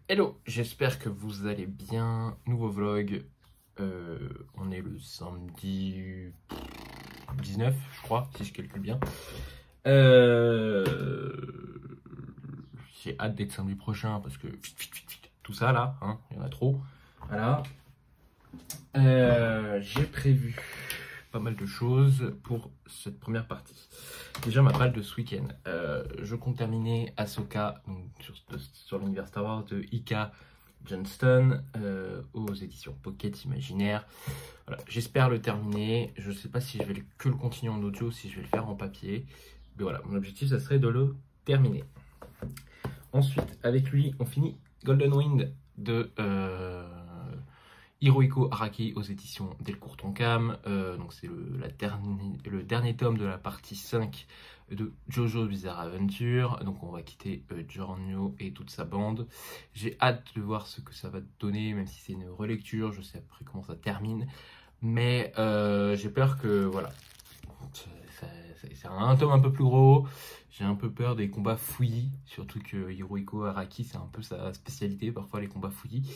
Hello, j'espère que vous allez bien. Nouveau vlog. On est le samedi 19, je crois, si je calcule bien. J'ai hâte d'être samedi prochain parce que tout ça là, hein, il y en a trop. Voilà. J'ai prévu pas mal de choses pour cette première partie. Déjà ma balle de ce week-end. Je compte terminer Ahsoka sur l'univers Star Wars de Ika Johnston aux éditions Pocket Imaginaire. Voilà, j'espère le terminer. Je sais pas si je vais que le continuer en audio, si je vais le faire en papier. Mais voilà, mon objectif, ça serait de le terminer. Ensuite, avec lui, on finit Golden Wind de Hirohiko Araki aux éditions Delcourt Tonkam. Donc c'est le dernier tome de la partie 5 de Jojo's Bizarre Adventure. Donc on va quitter Giorno et toute sa bande. J'ai hâte de voir ce que ça va donner, même si c'est une relecture. Je sais après comment ça termine. Mais j'ai peur que, voilà, c'est un tome un peu plus gros. J'ai un peu peur des combats fouillis, surtout que Hirohiko Araki, c'est un peu sa spécialité, parfois les combats fouillis.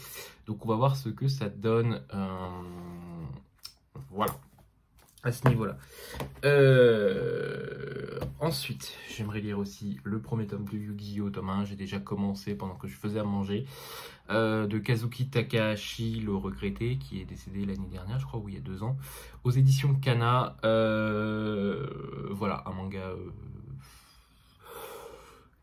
Donc on va voir ce que ça donne. Voilà, à ce niveau-là. Ensuite, j'aimerais lire aussi le premier tome de Yu-Gi-Oh! Tome 1. J'ai déjà commencé pendant que je faisais à manger. De Kazuki Takahashi, le regretté, qui est décédé l'année dernière, je crois, ou il y a 2 ans, aux éditions Kana. Voilà, un manga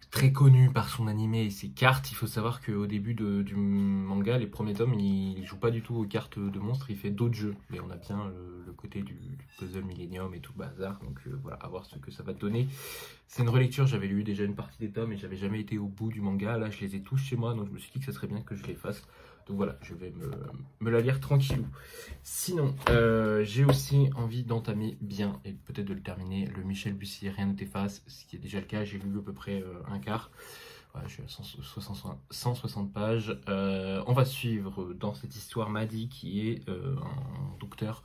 très connu par son animé et ses cartes. Il faut savoir qu'au début du manga, les premiers tomes, il joue pas du tout aux cartes de monstres, il fait d'autres jeux. Mais on a bien le côté du puzzle Millennium et tout le bazar. Donc voilà, à voir ce que ça va donner. C'est une relecture, j'avais lu déjà une partie des tomes et j'avais jamais été au bout du manga. Là, je les ai tous chez moi, donc je me suis dit que ça serait bien que je les fasse. Donc voilà, je vais me la lire tranquillou. Sinon, j'ai aussi envie d'entamer bien, et peut-être de le terminer, le Michel Bussy, Rien ne t'efface, ce qui est déjà le cas. J'ai lu à peu près un quart. Voilà, je suis à 160 pages. On va suivre dans cette histoire Maddy, qui est un docteur,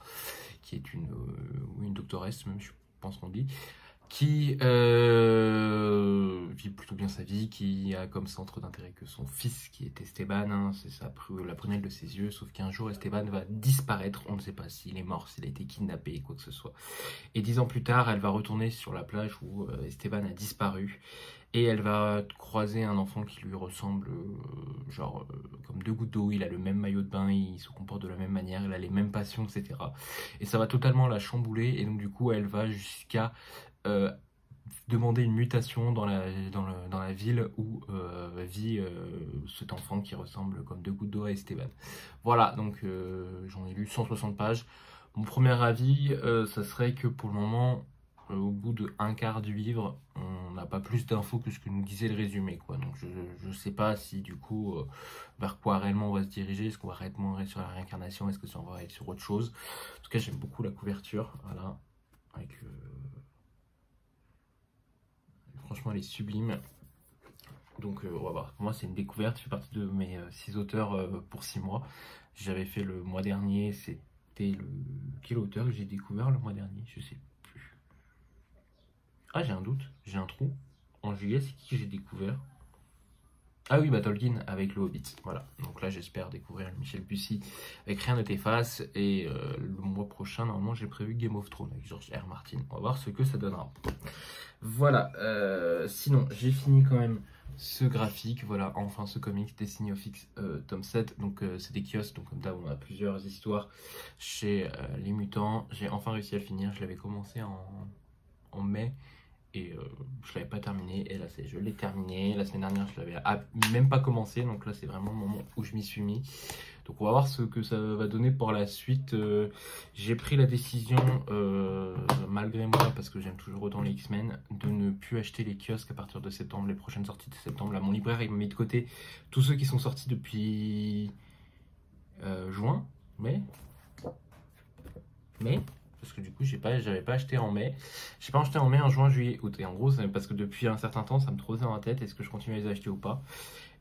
qui est une doctoresse, même je pense qu'on dit, qui vit plutôt bien sa vie, qui a comme centre d'intérêt que son fils, qui est Esteban, hein, c'est la prunelle de ses yeux, sauf qu'un jour Esteban va disparaître, on ne sait pas s'il est mort, s'il a été kidnappé, quoi que ce soit. Et 10 ans plus tard, elle va retourner sur la plage où Esteban a disparu, et elle va croiser un enfant qui lui ressemble, comme 2 gouttes d'eau. Il a le même maillot de bain, il se comporte de la même manière, il a les mêmes passions, etc. Et ça va totalement la chambouler, et donc du coup, elle va jusqu'à demander une mutation dans la ville où vit cet enfant qui ressemble comme 2 gouttes d'eau à Esteban. Voilà, donc j'en ai lu 160 pages. Mon premier avis, ça serait que pour le moment, au bout de un quart du livre, on n'a pas plus d'infos que ce que nous disait le résumé, quoi. Donc je sais pas si du coup, vers quoi réellement on va se diriger. Est-ce qu'on va réellement aller sur la réincarnation? Est-ce que ça on va aller sur autre chose? En tout cas, j'aime beaucoup la couverture, voilà, avec franchement, elle est sublime. Donc, on va voir. Pour moi, c'est une découverte. Je fais partie de mes 6 auteurs pour 6 mois. J'avais fait le mois dernier. C'était le. Quel auteur que j'ai découvert le mois dernier? Je sais plus. Ah, j'ai un doute. J'ai un trou. En juillet, c'est qui que j'ai découvert? Ah oui, bah Tolkien avec le Hobbit. Voilà. Donc là, j'espère découvrir Michel Bussy avec Rien ne t'efface. Et le mois prochain, normalement, j'ai prévu Game of Thrones avec George R. Martin. On va voir ce que ça donnera. Voilà. Sinon, j'ai fini quand même ce graphique. Voilà, enfin ce comic Destiny of X tome 7. Donc, c'est des kiosques. Donc, comme d'hab, on a plusieurs histoires chez les mutants. J'ai enfin réussi à le finir. Je l'avais commencé en mai. Et je l'avais pas terminé, et là je l'ai terminé. La semaine dernière je l'avais même pas commencé, donc là c'est vraiment le moment où je m'y suis mis. Donc on va voir ce que ça va donner pour la suite. J'ai pris la décision, malgré moi, parce que j'aime toujours autant les X-Men, de ne plus acheter les kiosques à partir de septembre, les prochaines sorties de septembre. Là mon libraire il m'a mis de côté tous ceux qui sont sortis depuis juin, mai, parce que du coup j'avais pas acheté en mai. J'ai pas acheté en mai, en juin, juillet, août. Et en gros, c'est parce que depuis un certain temps, ça me trottait dans la tête, est-ce que je continue à les acheter ou pas.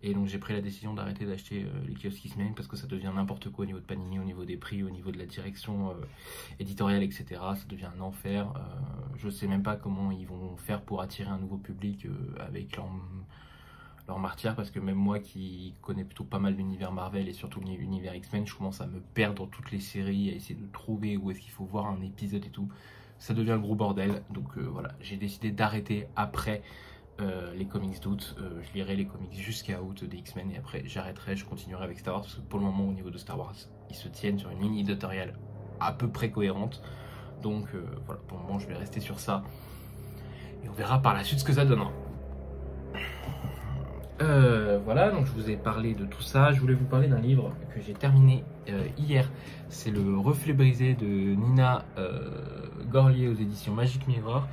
Et donc j'ai pris la décision d'arrêter d'acheter les kiosques X-Men, parce que ça devient n'importe quoi au niveau de Panini, au niveau des prix, au niveau de la direction éditoriale, etc. Ça devient un enfer. Je sais même pas comment ils vont faire pour attirer un nouveau public avec leur martyr, parce que même moi qui connais plutôt pas mal l'univers Marvel et surtout l'univers X-Men, je commence à me perdre dans toutes les séries, à essayer de trouver où est-ce qu'il faut voir un épisode et tout. Ça devient un gros bordel, donc voilà, j'ai décidé d'arrêter après les comics d'août. Je lirai les comics jusqu'à août des X-Men et après j'arrêterai, je continuerai avec Star Wars, parce que pour le moment au niveau de Star Wars, ils se tiennent sur une ligne éditoriale à peu près cohérente. Donc voilà, pour le moment je vais rester sur ça. Et on verra par la suite ce que ça donnera. Voilà, donc je vous ai parlé de tout ça. Je voulais vous parler d'un livre que j'ai terminé hier. C'est Le Reflet brisé de Nina Gorlier aux éditions Magic Mirror.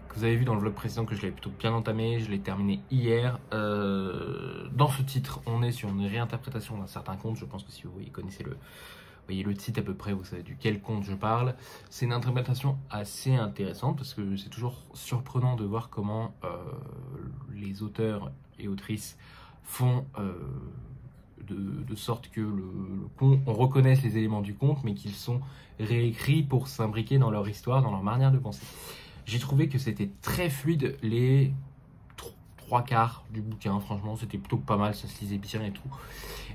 Que vous avez vu dans le vlog précédent que je l'avais plutôt bien entamé. Je l'ai terminé hier. Dans ce titre, on est sur une réinterprétation d'un certain conte. Je pense que si vous connaissez voyez le titre à peu près, vous savez duquel conte je parle. C'est une interprétation assez intéressante parce que c'est toujours surprenant de voir comment les auteurs et autrices font de sorte que on reconnaisse les éléments du conte, mais qu'ils sont réécrits pour s'imbriquer dans leur histoire, dans leur manière de penser. J'ai trouvé que c'était très fluide les 3/4 du bouquin, franchement c'était plutôt pas mal, ça se lisait bien et tout.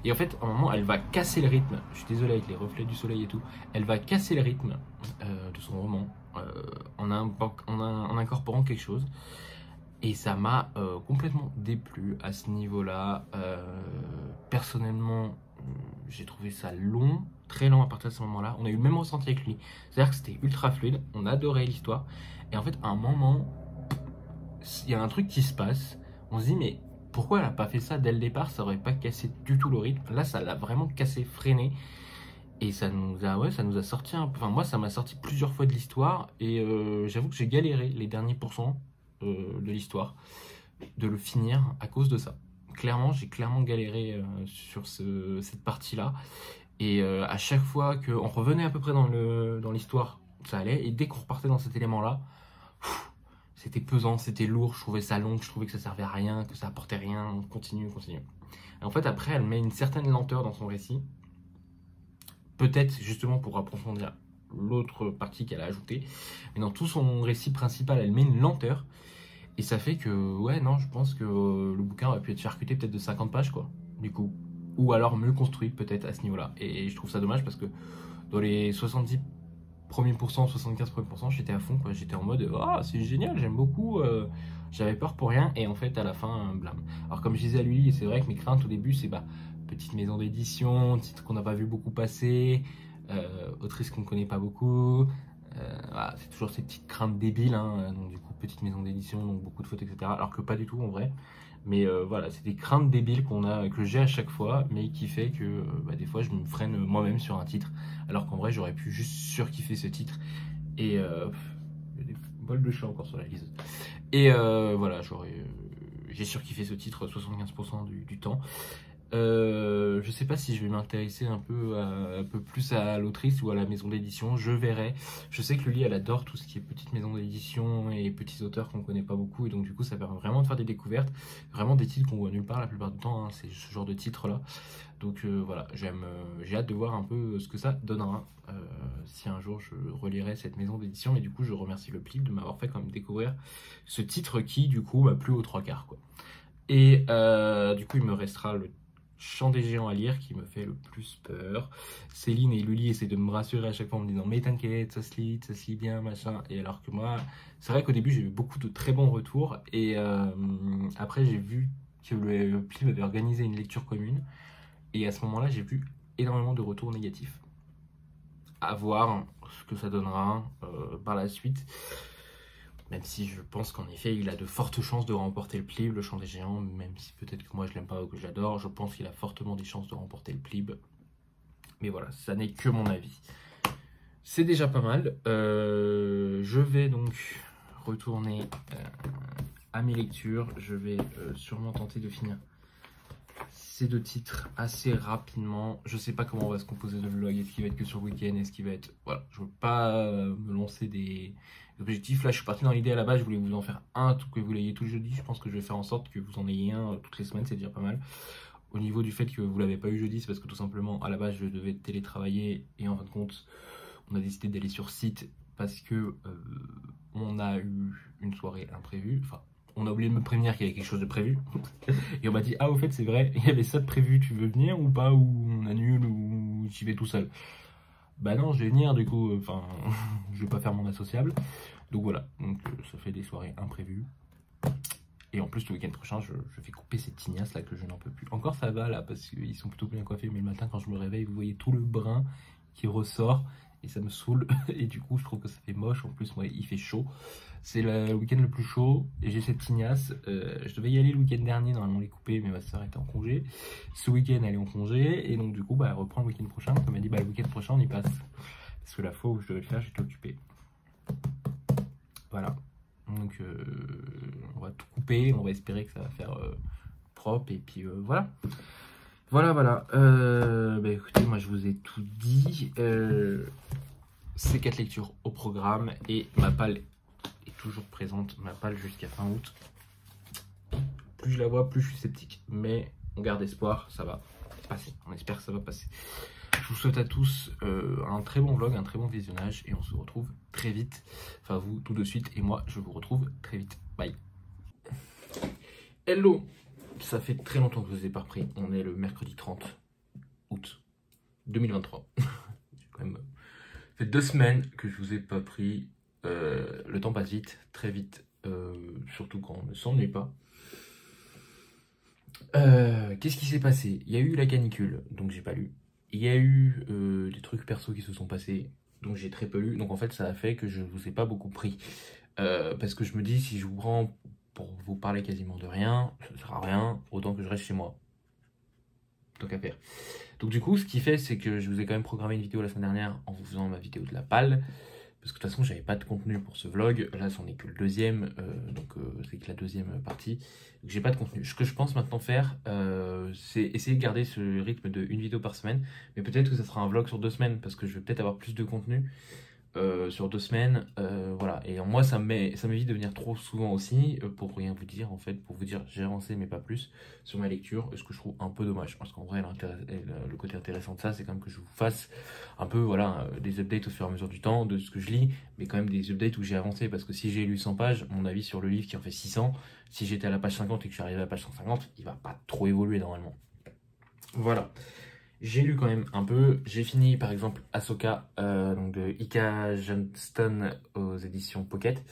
Et en fait, à un moment, elle va casser le rythme, je suis désolé avec les reflets du soleil et tout, elle va casser le rythme de son roman en incorporant quelque chose. Et ça m'a complètement déplu à ce niveau-là. Personnellement, j'ai trouvé ça long, très long à partir de ce moment-là. On a eu le même ressenti avec lui. C'est-à-dire que c'était ultra fluide, on adorait l'histoire. Et en fait, à un moment, il y a un truc qui se passe. On se dit, mais pourquoi elle n'a pas fait ça dès le départ? Ça aurait pas cassé du tout le rythme. Là, ça l'a vraiment cassé, freiné. Et ça nous a sorti un peu. Enfin, moi, ça m'a sorti plusieurs fois de l'histoire. Et j'avoue que j'ai galéré les derniers pourcents de l'histoire, de le finir à cause de ça. Clairement, j'ai clairement galéré sur cette partie-là. Et à chaque fois qu'on revenait à peu près dans l'histoire, ça allait. Et dès qu'on repartait dans cet élément-là, c'était pesant, c'était lourd, je trouvais ça long, je trouvais que ça servait à rien, que ça apportait rien, on continue. Et en fait, après, elle met une certaine lenteur dans son récit. Peut-être justement pour approfondir l'autre partie qu'elle a ajoutée. Mais dans tout son récit principal, elle met une lenteur. Et ça fait que, ouais, non, je pense que le bouquin aurait pu être charcuté peut-être de 50 pages, quoi, du coup. Ou alors mieux construit, peut-être, à ce niveau-là. Et je trouve ça dommage parce que dans les 70 premiers pourcents, 75 premiers pourcents, j'étais à fond, quoi. J'étais en mode, ah, c'est génial, j'aime beaucoup. J'avais peur pour rien. Et en fait, à la fin, blâme. Alors, comme je disais à lui, c'est vrai que mes craintes au début, c'est petite maison d'édition, titre qu'on n'a pas vu beaucoup passer, autrice qu'on ne connaît pas beaucoup. Voilà, c'est toujours ces petites craintes débiles, hein, donc du coup petite maison d'édition, donc beaucoup de fautes, etc. Alors que pas du tout en vrai. Mais voilà, c'est des craintes débiles que j'ai à chaque fois, mais qui fait que des fois je me freine moi-même sur un titre, alors qu'en vrai j'aurais pu juste surkiffer ce titre. Et il y a des bols de chat encore sur la liseuse. Et voilà, j'ai surkiffé ce titre 75% du temps. Je sais pas si je vais m'intéresser un peu plus à l'autrice ou à la maison d'édition, je verrai. Je sais que Luli elle adore tout ce qui est petite maison d'édition et petits auteurs qu'on connaît pas beaucoup, et donc du coup ça permet vraiment de faire des découvertes, vraiment des titres qu'on voit nulle part la plupart du temps, hein, c'est ce genre de titres là. Donc voilà, j'ai hâte de voir un peu ce que ça donnera si un jour je relirai cette maison d'édition. Mais du coup je remercie le Plib de m'avoir fait quand même découvrir ce titre qui du coup m'a plu aux 3/4 quoi. Et du coup il me restera le Chant des géants à lire qui me fait le plus peur. Céline et Luli essaient de me rassurer à chaque fois en me disant mais t'inquiète, ça se lit bien, machin. Et alors que moi, c'est vrai qu'au début j'ai eu beaucoup de très bons retours. Et après j'ai vu que le Plib avait organisé une lecture commune. Et à ce moment-là, j'ai vu énormément de retours négatifs. À voir ce que ça donnera par la suite. Même si je pense qu'en effet, il a de fortes chances de remporter le Plib, le Chant des Géants, même si peut-être que moi je l'aime pas ou que j'adore, je pense qu'il a fortement des chances de remporter le Plib. Mais voilà, ça n'est que mon avis. C'est déjà pas mal. Je vais donc retourner à mes lectures. Je vais sûrement tenter de finir ces deux titres assez rapidement. Je sais pas comment on va se composer le vlog. Est-ce qu'il va être que sur le week-end? Est-ce qu'il va être... Voilà, je veux pas me lancer des objectifs. Là, je suis parti dans l'idée à la base. Je voulais vous en faire un, tout que vous l'ayez tout le jeudi. Je pense que je vais faire en sorte que vous en ayez un toutes les semaines. C'est déjà pas mal. Au niveau du fait que vous l'avez pas eu jeudi, c'est parce que tout simplement, à la base, je devais télétravailler. Et en fin de compte, on a décidé d'aller sur site parce que on a eu une soirée imprévue. Enfin, on a oublié de me prévenir qu'il y avait quelque chose de prévu. Et on m'a dit, ah au fait c'est vrai, il y avait ça de prévu, tu veux venir ou pas, ou on annule, ou j'y vais tout seul. Bah non, je vais venir du coup, enfin, je vais pas faire mon associable. Donc voilà, donc ça fait des soirées imprévues. Et en plus, le week-end prochain, je vais couper ces tignasses là que je n'en peux plus. Encore ça va là, parce qu'ils sont plutôt bien coiffés, mais le matin quand je me réveille, vous voyez tout le brun qui ressort. Et ça me saoule, et du coup je trouve que ça fait moche. En plus moi il fait chaud, c'est le week-end le plus chaud, et j'ai cette tignasse. Je devais y aller le week-end dernier, normalement les couper, mais ma soeur était en congé. Ce week-end elle est en congé, et donc du coup bah, elle reprend le week-end prochain. Elle m'a dit bah le week-end prochain on y passe, parce que la fois où je devais le faire j'étais occupé. Voilà, donc on va tout couper, on va espérer que ça va faire propre, et puis voilà. Voilà. Bah écoutez, moi je vous ai tout dit. Ces 4 lectures au programme, et ma palle est toujours présente, ma palle jusqu'à fin août. Plus je la vois, plus je suis sceptique. Mais on garde espoir, ça va passer. On espère que ça va passer. Je vous souhaite à tous un très bon vlog, un très bon visionnage, et on se retrouve très vite. Enfin vous tout de suite, et moi je vous retrouve très vite. Bye. Hello. Ça fait très longtemps que je vous ai pas repris. On est le mercredi 30 août 2023. J'ai quand même fait 2 semaines que je vous ai pas pris. Le temps passe vite, très vite, surtout quand on ne s'ennuie pas. Qu'est-ce qui s'est passé? Il y a eu la canicule, donc j'ai pas lu. Il y a eu des trucs perso qui se sont passés, donc j'ai très peu lu. Donc en fait ça a fait que je vous ai pas beaucoup pris. Parce que je me dis, si je vous prends pour vous parler quasiment de rien, ça ne sert à rien, autant que je reste chez moi. Tant qu'à faire. Donc du coup, ce qui fait, c'est que je vous ai quand même programmé une vidéo la semaine dernière en vous faisant ma vidéo de la palle. Parce que de toute façon, j'avais pas de contenu pour ce vlog. Là, c'en est que le deuxième, c'est que la deuxième partie. Donc j'ai pas de contenu. Ce que je pense maintenant faire, c'est essayer de garder ce rythme de une vidéo par semaine. Mais peut-être que ça sera un vlog sur 2 semaines, parce que je vais peut-être avoir plus de contenu. Sur 2 semaines, voilà. Et moi ça m'évite de venir trop souvent aussi, pour rien vous dire en fait, pour vous dire j'ai avancé mais pas plus sur ma lecture, ce que je trouve un peu dommage, parce qu'en vrai le côté intéressant de ça c'est quand même que je vous fasse un peu voilà, des updates au fur et à mesure du temps de ce que je lis, mais quand même des updates où j'ai avancé, parce que si j'ai lu 100 pages, mon avis sur le livre qui en fait 600, si j'étais à la page 50 et que je suis arrivé à la page 150, il va pas trop évoluer normalement. Voilà. J'ai lu quand même un peu. J'ai fini par exemple Ahsoka, donc de Ika Johnston aux éditions Pocket.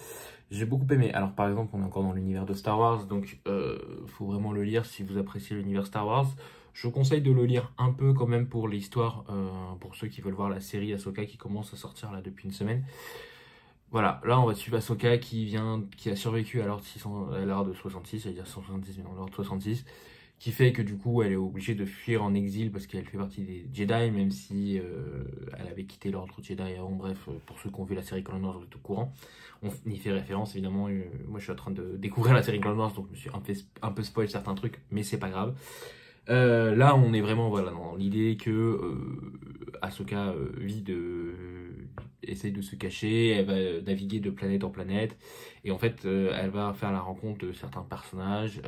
J'ai beaucoup aimé. Alors par exemple, on est encore dans l'univers de Star Wars, donc faut vraiment le lire si vous appréciez l'univers Star Wars. Je vous conseille de le lire un peu quand même pour l'histoire, pour ceux qui veulent voir la série Ahsoka qui commence à sortir là depuis une semaine. Voilà, là on va suivre Ahsoka qui a survécu à l'ordre de 66, c'est-à-dire 170, mais non, l'ordre de 66. Qui fait que du coup elle est obligée de fuir en exil parce qu'elle fait partie des Jedi, même si elle avait quitté l'ordre Jedi avant. Bref, pour ceux qui ont vu la série Clone Wars, vous êtes au courant. On y fait référence évidemment. Moi je suis en train de découvrir la série Clone Wars, donc je me suis un peu spoil certains trucs, mais c'est pas grave. Là on est vraiment voilà, dans l'idée que Ahsoka essaye de se cacher, elle va naviguer de planète en planète, et en fait elle va faire la rencontre de certains personnages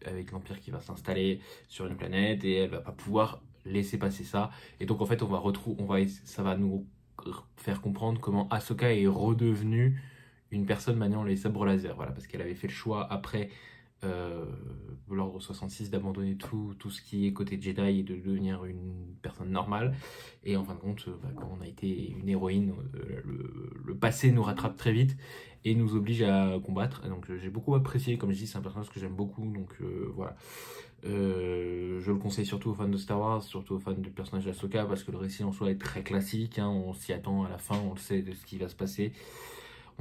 avec l'Empire qui va s'installer sur une planète, et elle va pas pouvoir laisser passer ça, et donc en fait ça va nous faire comprendre comment Ahsoka est redevenue une personne maniant les sabres laser, voilà, parce qu'elle avait fait le choix après l'ordre 66 d'abandonner tout ce qui est côté Jedi et de devenir une personne normale, et en fin de compte quand on a été une héroïne, le passé nous rattrape très vite et nous oblige à combattre. Donc j'ai beaucoup apprécié, comme je dis, c'est un personnage que j'aime beaucoup, donc voilà. Je le conseille surtout aux fans de Star Wars, surtout aux fans du personnage d'Ahsoka, parce que le récit en soi est très classique, hein, on s'y attend à la fin, on le sait de ce qui va se passer.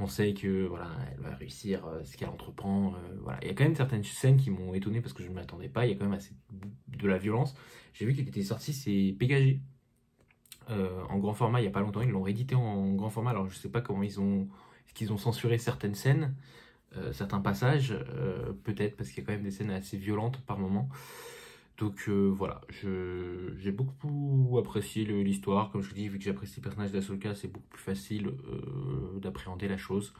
On sait que voilà, elle va réussir ce qu'elle entreprend. Voilà. Il y a quand même certaines scènes qui m'ont étonné parce que je ne m'attendais pas. Il y a quand même assez de la violence. J'ai vu qu'il était sorti, c'est PKG. En grand format il n'y a pas longtemps. Ils l'ont réédité en grand format. Alors je ne sais pas comment est-ce qu'ils ont censuré certaines scènes, certains passages. Peut-être parce qu'il y a quand même des scènes assez violentes par moment. Donc voilà, j'ai beaucoup apprécié l'histoire. Comme je vous dis, vu que j'apprécie le personnage d'Ahsoka, c'est beaucoup plus facile d'appréhender la chose.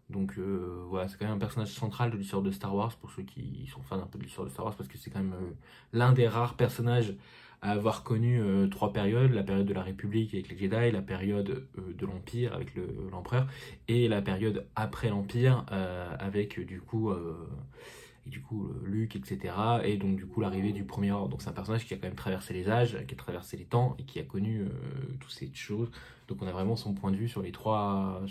Donc voilà, c'est quand même un personnage central de l'histoire de Star Wars, pour ceux qui sont fans un peu de l'histoire de Star Wars, parce que c'est quand même l'un des rares personnages à avoir connu 3 périodes, la période de la République avec les Jedi, la période de l'Empire avec l'Empereur, et la période après l'Empire avec Luke, etc. Et donc du coup l'arrivée du Premier Ordre. Donc c'est un personnage qui a quand même traversé les âges, qui a traversé les temps et qui a connu toutes ces choses. Donc on a vraiment son point de vue sur les trois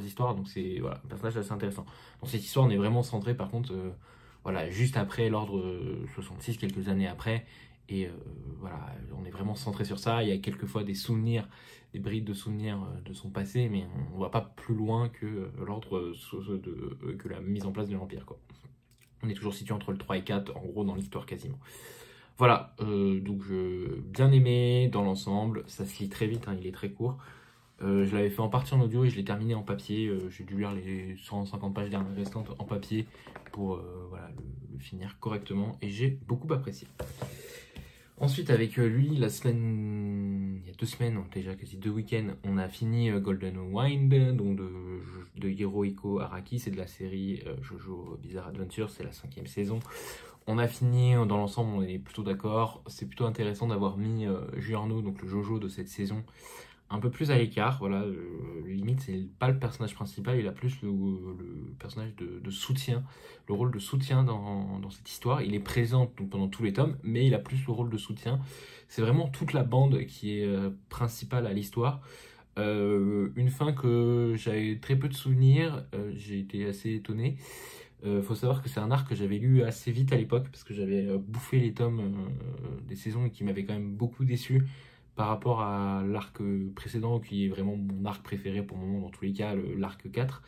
histoires. Donc c'est voilà, un personnage assez intéressant. Dans cette histoire, on est vraiment centré par contre voilà, juste après l'ordre 66, quelques années après. Et voilà, on est vraiment centré sur ça. Il y a quelquefois des souvenirs, des brides de souvenirs de son passé, mais on ne va pas plus loin que l'ordre, que la mise en place de l'Empire, quoi. On est toujours situé entre le 3 et 4, en gros, dans l'histoire quasiment. Voilà, donc bien aimé dans l'ensemble. Ça se lit très vite, hein, il est très court. Je l'avais fait en partie en audio et je l'ai terminé en papier. J'ai dû lire les 150 pages dernières restantes en papier pour voilà, le finir correctement. Et j'ai beaucoup apprécié. Ensuite, avec lui, il y a 2 semaines, donc déjà quasi 2 week-ends, on a fini Golden Wind, donc de Hirohiko Araki, c'est de la série Jojo Bizarre Adventure, c'est la 5e saison. On a fini dans l'ensemble, on est plutôt d'accord. C'est plutôt intéressant d'avoir mis Giorno, donc le Jojo de cette saison, un peu plus à l'écart. Voilà, limite, c'est pas le personnage principal, il a plus le personnage de soutien, le rôle de soutien dans cette histoire. Il est présent donc, pendant tous les tomes, mais il a plus le rôle de soutien. C'est vraiment toute la bande qui est principale à l'histoire. Une fin que j'avais très peu de souvenirs, j'ai été assez étonné. Faut savoir que c'est un arc que j'avais lu assez vite à l'époque parce que j'avais bouffé les tomes des saisons et qui m'avaient quand même beaucoup déçu par rapport à l'arc précédent qui est vraiment mon arc préféré pour le moment dans tous les cas, l'arc 4.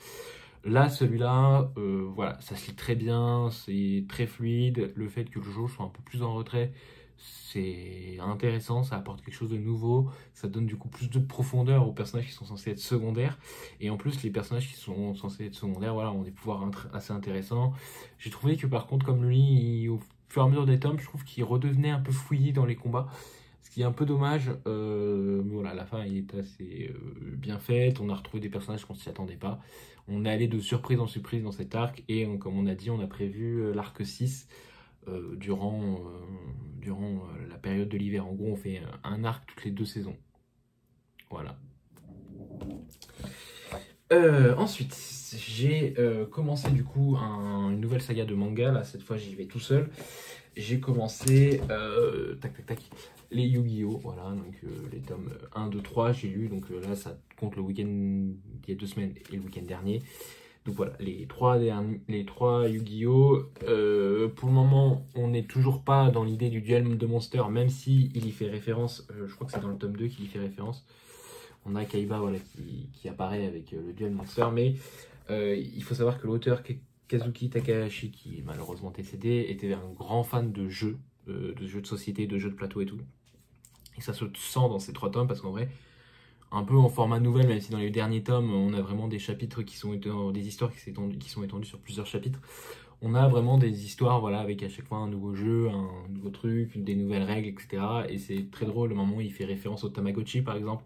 Là, celui-là, voilà, ça se lit très bien, c'est très fluide. Le fait que le jeu soit un peu plus en retrait, c'est intéressant, ça apporte quelque chose de nouveau, ça donne du coup plus de profondeur aux personnages qui sont censés être secondaires. Et en plus, les personnages qui sont censés être secondaires, voilà, ont des pouvoirs assez intéressants. J'ai trouvé que par contre, comme lui, au fur et à mesure des tomes, je trouve qu'il redevenait un peu fouillis dans les combats. Ce qui est un peu dommage, mais voilà, la fin est assez bien faite, on a retrouvé des personnages qu'on s'y attendait pas. On est allé de surprise en surprise dans cet arc, et comme on a dit, on a prévu l'arc 6 durant la période de l'hiver. En gros, on fait un arc toutes les 2 saisons. Voilà. Ensuite, j'ai commencé du coup une nouvelle saga de manga. Là, cette fois, j'y vais tout seul. J'ai commencé les Yu-Gi-Oh! Voilà, donc les tomes 1, 2, 3, j'ai lu. Donc là, ça compte le week-end il y a 2 semaines et le week-end dernier. Donc voilà, les trois Yu-Gi-Oh! Pour le moment, on n'est toujours pas dans l'idée du duel de monsters, même si il y fait référence. Je crois que c'est dans le tome 2 qu'il y fait référence. On a Kaiba voilà, qui apparaît avec le duel monster, mais il faut savoir que l'auteur Kazuki Takahashi, qui est malheureusement décédé, était un grand fan de jeux de société, de jeux de plateau et tout. Et ça se sent dans ces 3 tomes parce qu'en vrai, un peu en format nouvelle, même si dans les derniers tomes, on a vraiment des chapitres qui sont des histoires qui sont étendues sur plusieurs chapitres. On a vraiment des histoires, voilà, avec à chaque fois un nouveau jeu, un nouveau truc, des nouvelles règles, etc. Et c'est très drôle, le moment où il fait référence au Tamagotchi, par exemple.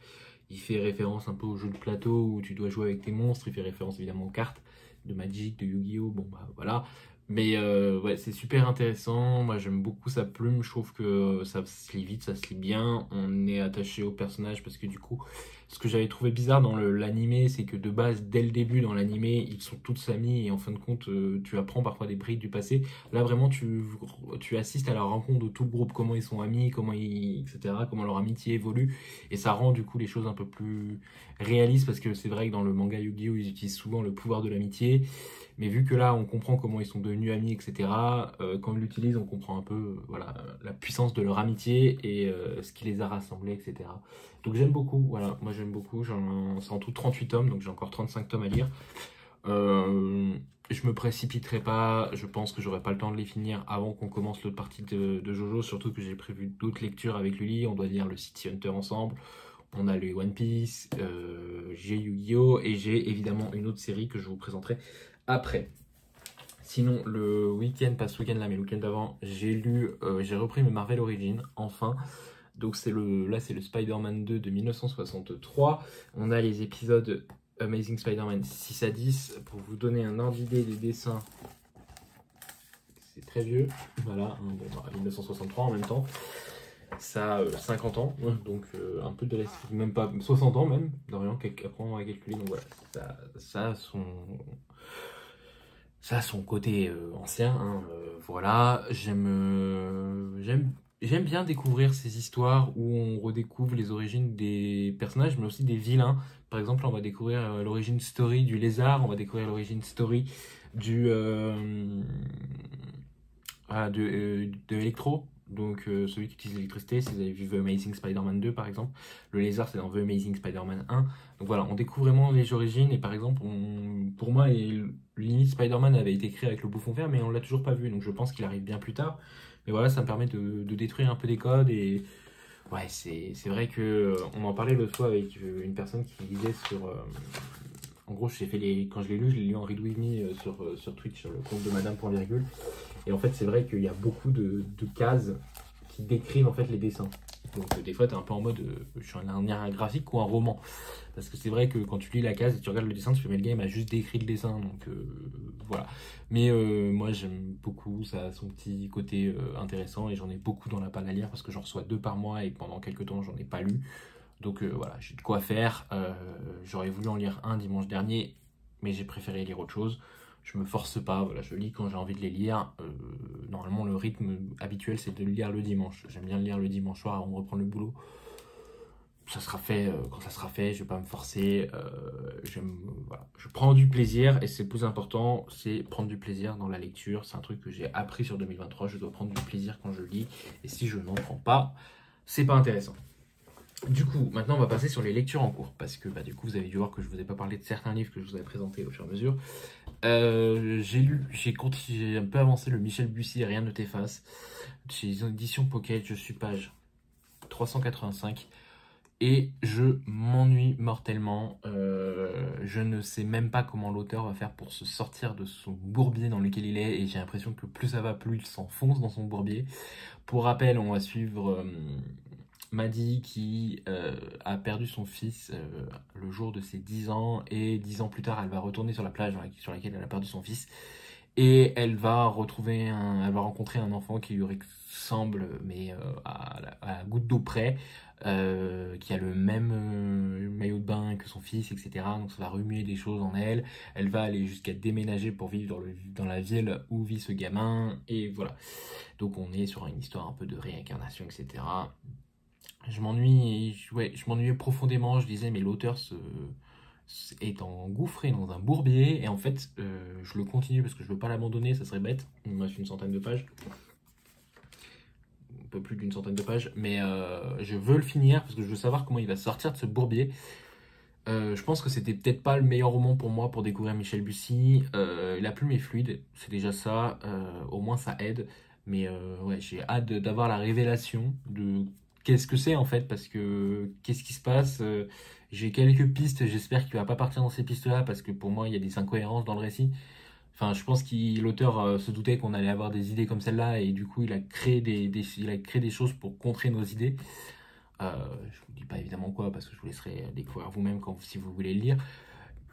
Il fait référence un peu au jeu de plateau où tu dois jouer avec tes monstres. Il fait référence évidemment aux cartes de Magic, de Yu-Gi-Oh! Bon, bah voilà. Mais ouais, c'est super intéressant. Moi, j'aime beaucoup sa plume. Je trouve que ça se lit vite, ça se lit bien. On est attaché au personnage parce que du coup, ce que j'avais trouvé bizarre dans l'animé, c'est que de base, dès le début dans l'animé, ils sont tous amis et en fin de compte, tu apprends parfois des brides du passé. Là, vraiment, tu assistes à la rencontre de tout le groupe, comment ils sont amis, etc., comment leur amitié évolue. Et ça rend du coup les choses un peu plus réalistes parce que c'est vrai que dans le manga Yu-Gi-Oh! Ils utilisent souvent le pouvoir de l'amitié. Mais vu que là, on comprend comment ils sont devenus amis, etc., quand ils l'utilisent, on comprend un peu voilà, la puissance de leur amitié et ce qui les a rassemblés, etc. Donc j'aime beaucoup, voilà, moi j'aime beaucoup. C'est en tout 38 tomes, donc j'ai encore 35 tomes à lire. Je me précipiterai pas, je pense que j'aurai pas le temps de les finir avant qu'on commence l'autre partie de Jojo, surtout que j'ai prévu d'autres lectures avec Lily. On doit lire le City Hunter ensemble. On a le One Piece, j'ai Yu-Gi-Oh! Et j'ai évidemment une autre série que je vous présenterai après. Sinon, le week-end, pas ce week-end là, mais le week-end d'avant, j'ai repris mes Marvel Origins, enfin. Donc là, c'est le Spider-Man 2 de 1963. On a les épisodes Amazing Spider-Man 6 à 10. Pour vous donner un ordre d'idée des dessins, c'est très vieux. Voilà, bon, 1963 en même temps. Ça a 50 ans, donc un peu de la... même pas 60 ans même, de rien, apprendre à calculer, donc voilà, ça a son côté ancien, hein, voilà, j'aime bien découvrir ces histoires où on redécouvre les origines des personnages, mais aussi des vilains. Par exemple, on va découvrir l'origine story du lézard, on va découvrir l'origine story du de Electro, donc celui qui utilise l'électricité. Si vous avez vu The Amazing Spider-Man 2 par exemple, le lézard c'est dans The Amazing Spider-Man 1. Donc voilà, on découvre vraiment les origines, et par exemple, pour moi, limite Spider-Man avait été créé avec le bouffon vert, mais on l'a toujours pas vu, donc je pense qu'il arrive bien plus tard. Mais voilà, ça me permet de détruire un peu des codes, et ouais, c'est vrai que on en parlait l'autre fois avec une personne qui disait sur... en gros, quand je l'ai lu en Read With Me sur Twitch, sur le compte de Madame Point Virgule. Et en fait, c'est vrai qu'il y a beaucoup de cases qui décrivent en fait les dessins. Donc des fois, tu es un peu en mode, je suis un graphique ou un roman. Parce que c'est vrai que quand tu lis la case et tu regardes le dessin, tu fais, mais le gars, il m'a juste décrit le dessin. Donc voilà. Mais moi, j'aime beaucoup, ça a son petit côté intéressant, et j'en ai beaucoup dans la palle à lire parce que j'en reçois 2 par mois, et pendant quelques temps, j'en ai pas lu. Donc voilà, j'ai de quoi faire. J'aurais voulu en lire un dimanche dernier, mais j'ai préféré lire autre chose. Je me force pas, voilà, je lis quand j'ai envie de les lire. Normalement, le rythme habituel, c'est de le lire le dimanche. J'aime bien le lire le dimanche soir avant de reprendre le boulot. Ça sera fait quand ça sera fait, je vais pas me forcer. Voilà. Je prends du plaisir, et c'est le plus important, c'est prendre du plaisir dans la lecture. C'est un truc que j'ai appris sur 2023, je dois prendre du plaisir quand je lis, et si je n'en prends pas, c'est pas intéressant. Du coup, maintenant on va passer sur les lectures en cours, parce que du coup vous avez dû voir que je vous ai pas parlé de certains livres que je vous avais présentés au fur et à mesure. J'ai un peu avancé le Michel Bussy, Rien ne t'efface, chez les éditions Pocket. Je suis page 385 et je m'ennuie mortellement. Je ne sais même pas comment l'auteur va faire pour se sortir de son bourbier dans lequel il est, et j'ai l'impression que plus ça va, plus il s'enfonce dans son bourbier. Pour rappel, on va suivre Maddie qui a perdu son fils le jour de ses 10 ans, et 10 ans plus tard, elle va retourner sur la plage sur laquelle elle a perdu son fils, et elle va rencontrer un enfant qui lui ressemble, mais à la goutte d'eau près, qui a le même maillot de bain que son fils, etc. Donc ça va remuer des choses en elle. Elle va aller jusqu'à déménager pour vivre dans la ville où vit ce gamin, et voilà. Donc on est sur une histoire un peu de réincarnation, etc. Je m'ennuyais profondément. Je disais, mais l'auteur est engouffré dans un bourbier, et en fait, je le continue parce que je veux pas l'abandonner, ça serait bête. Il me reste une centaine de pages, un peu plus d'une centaine de pages, mais je veux le finir parce que je veux savoir comment il va sortir de ce bourbier. Je pense que c'était peut-être pas le meilleur roman pour moi pour découvrir Michel Bussy. La plume est fluide, c'est déjà ça, au moins ça aide. Mais ouais, j'ai hâte d'avoir la révélation de qu'est-ce que c'est en fait, parce que qu'est-ce qui se passe. J'ai quelques pistes, j'espère qu'il va pas partir dans ces pistes-là, parce que pour moi il y a des incohérences dans le récit. Enfin, je pense que l'auteur se doutait qu'on allait avoir des idées comme celle-là, et du coup il a créé il a créé des choses pour contrer nos idées. Je vous dis pas évidemment quoi, parce que je vous laisserai découvrir vous-même si vous voulez le lire.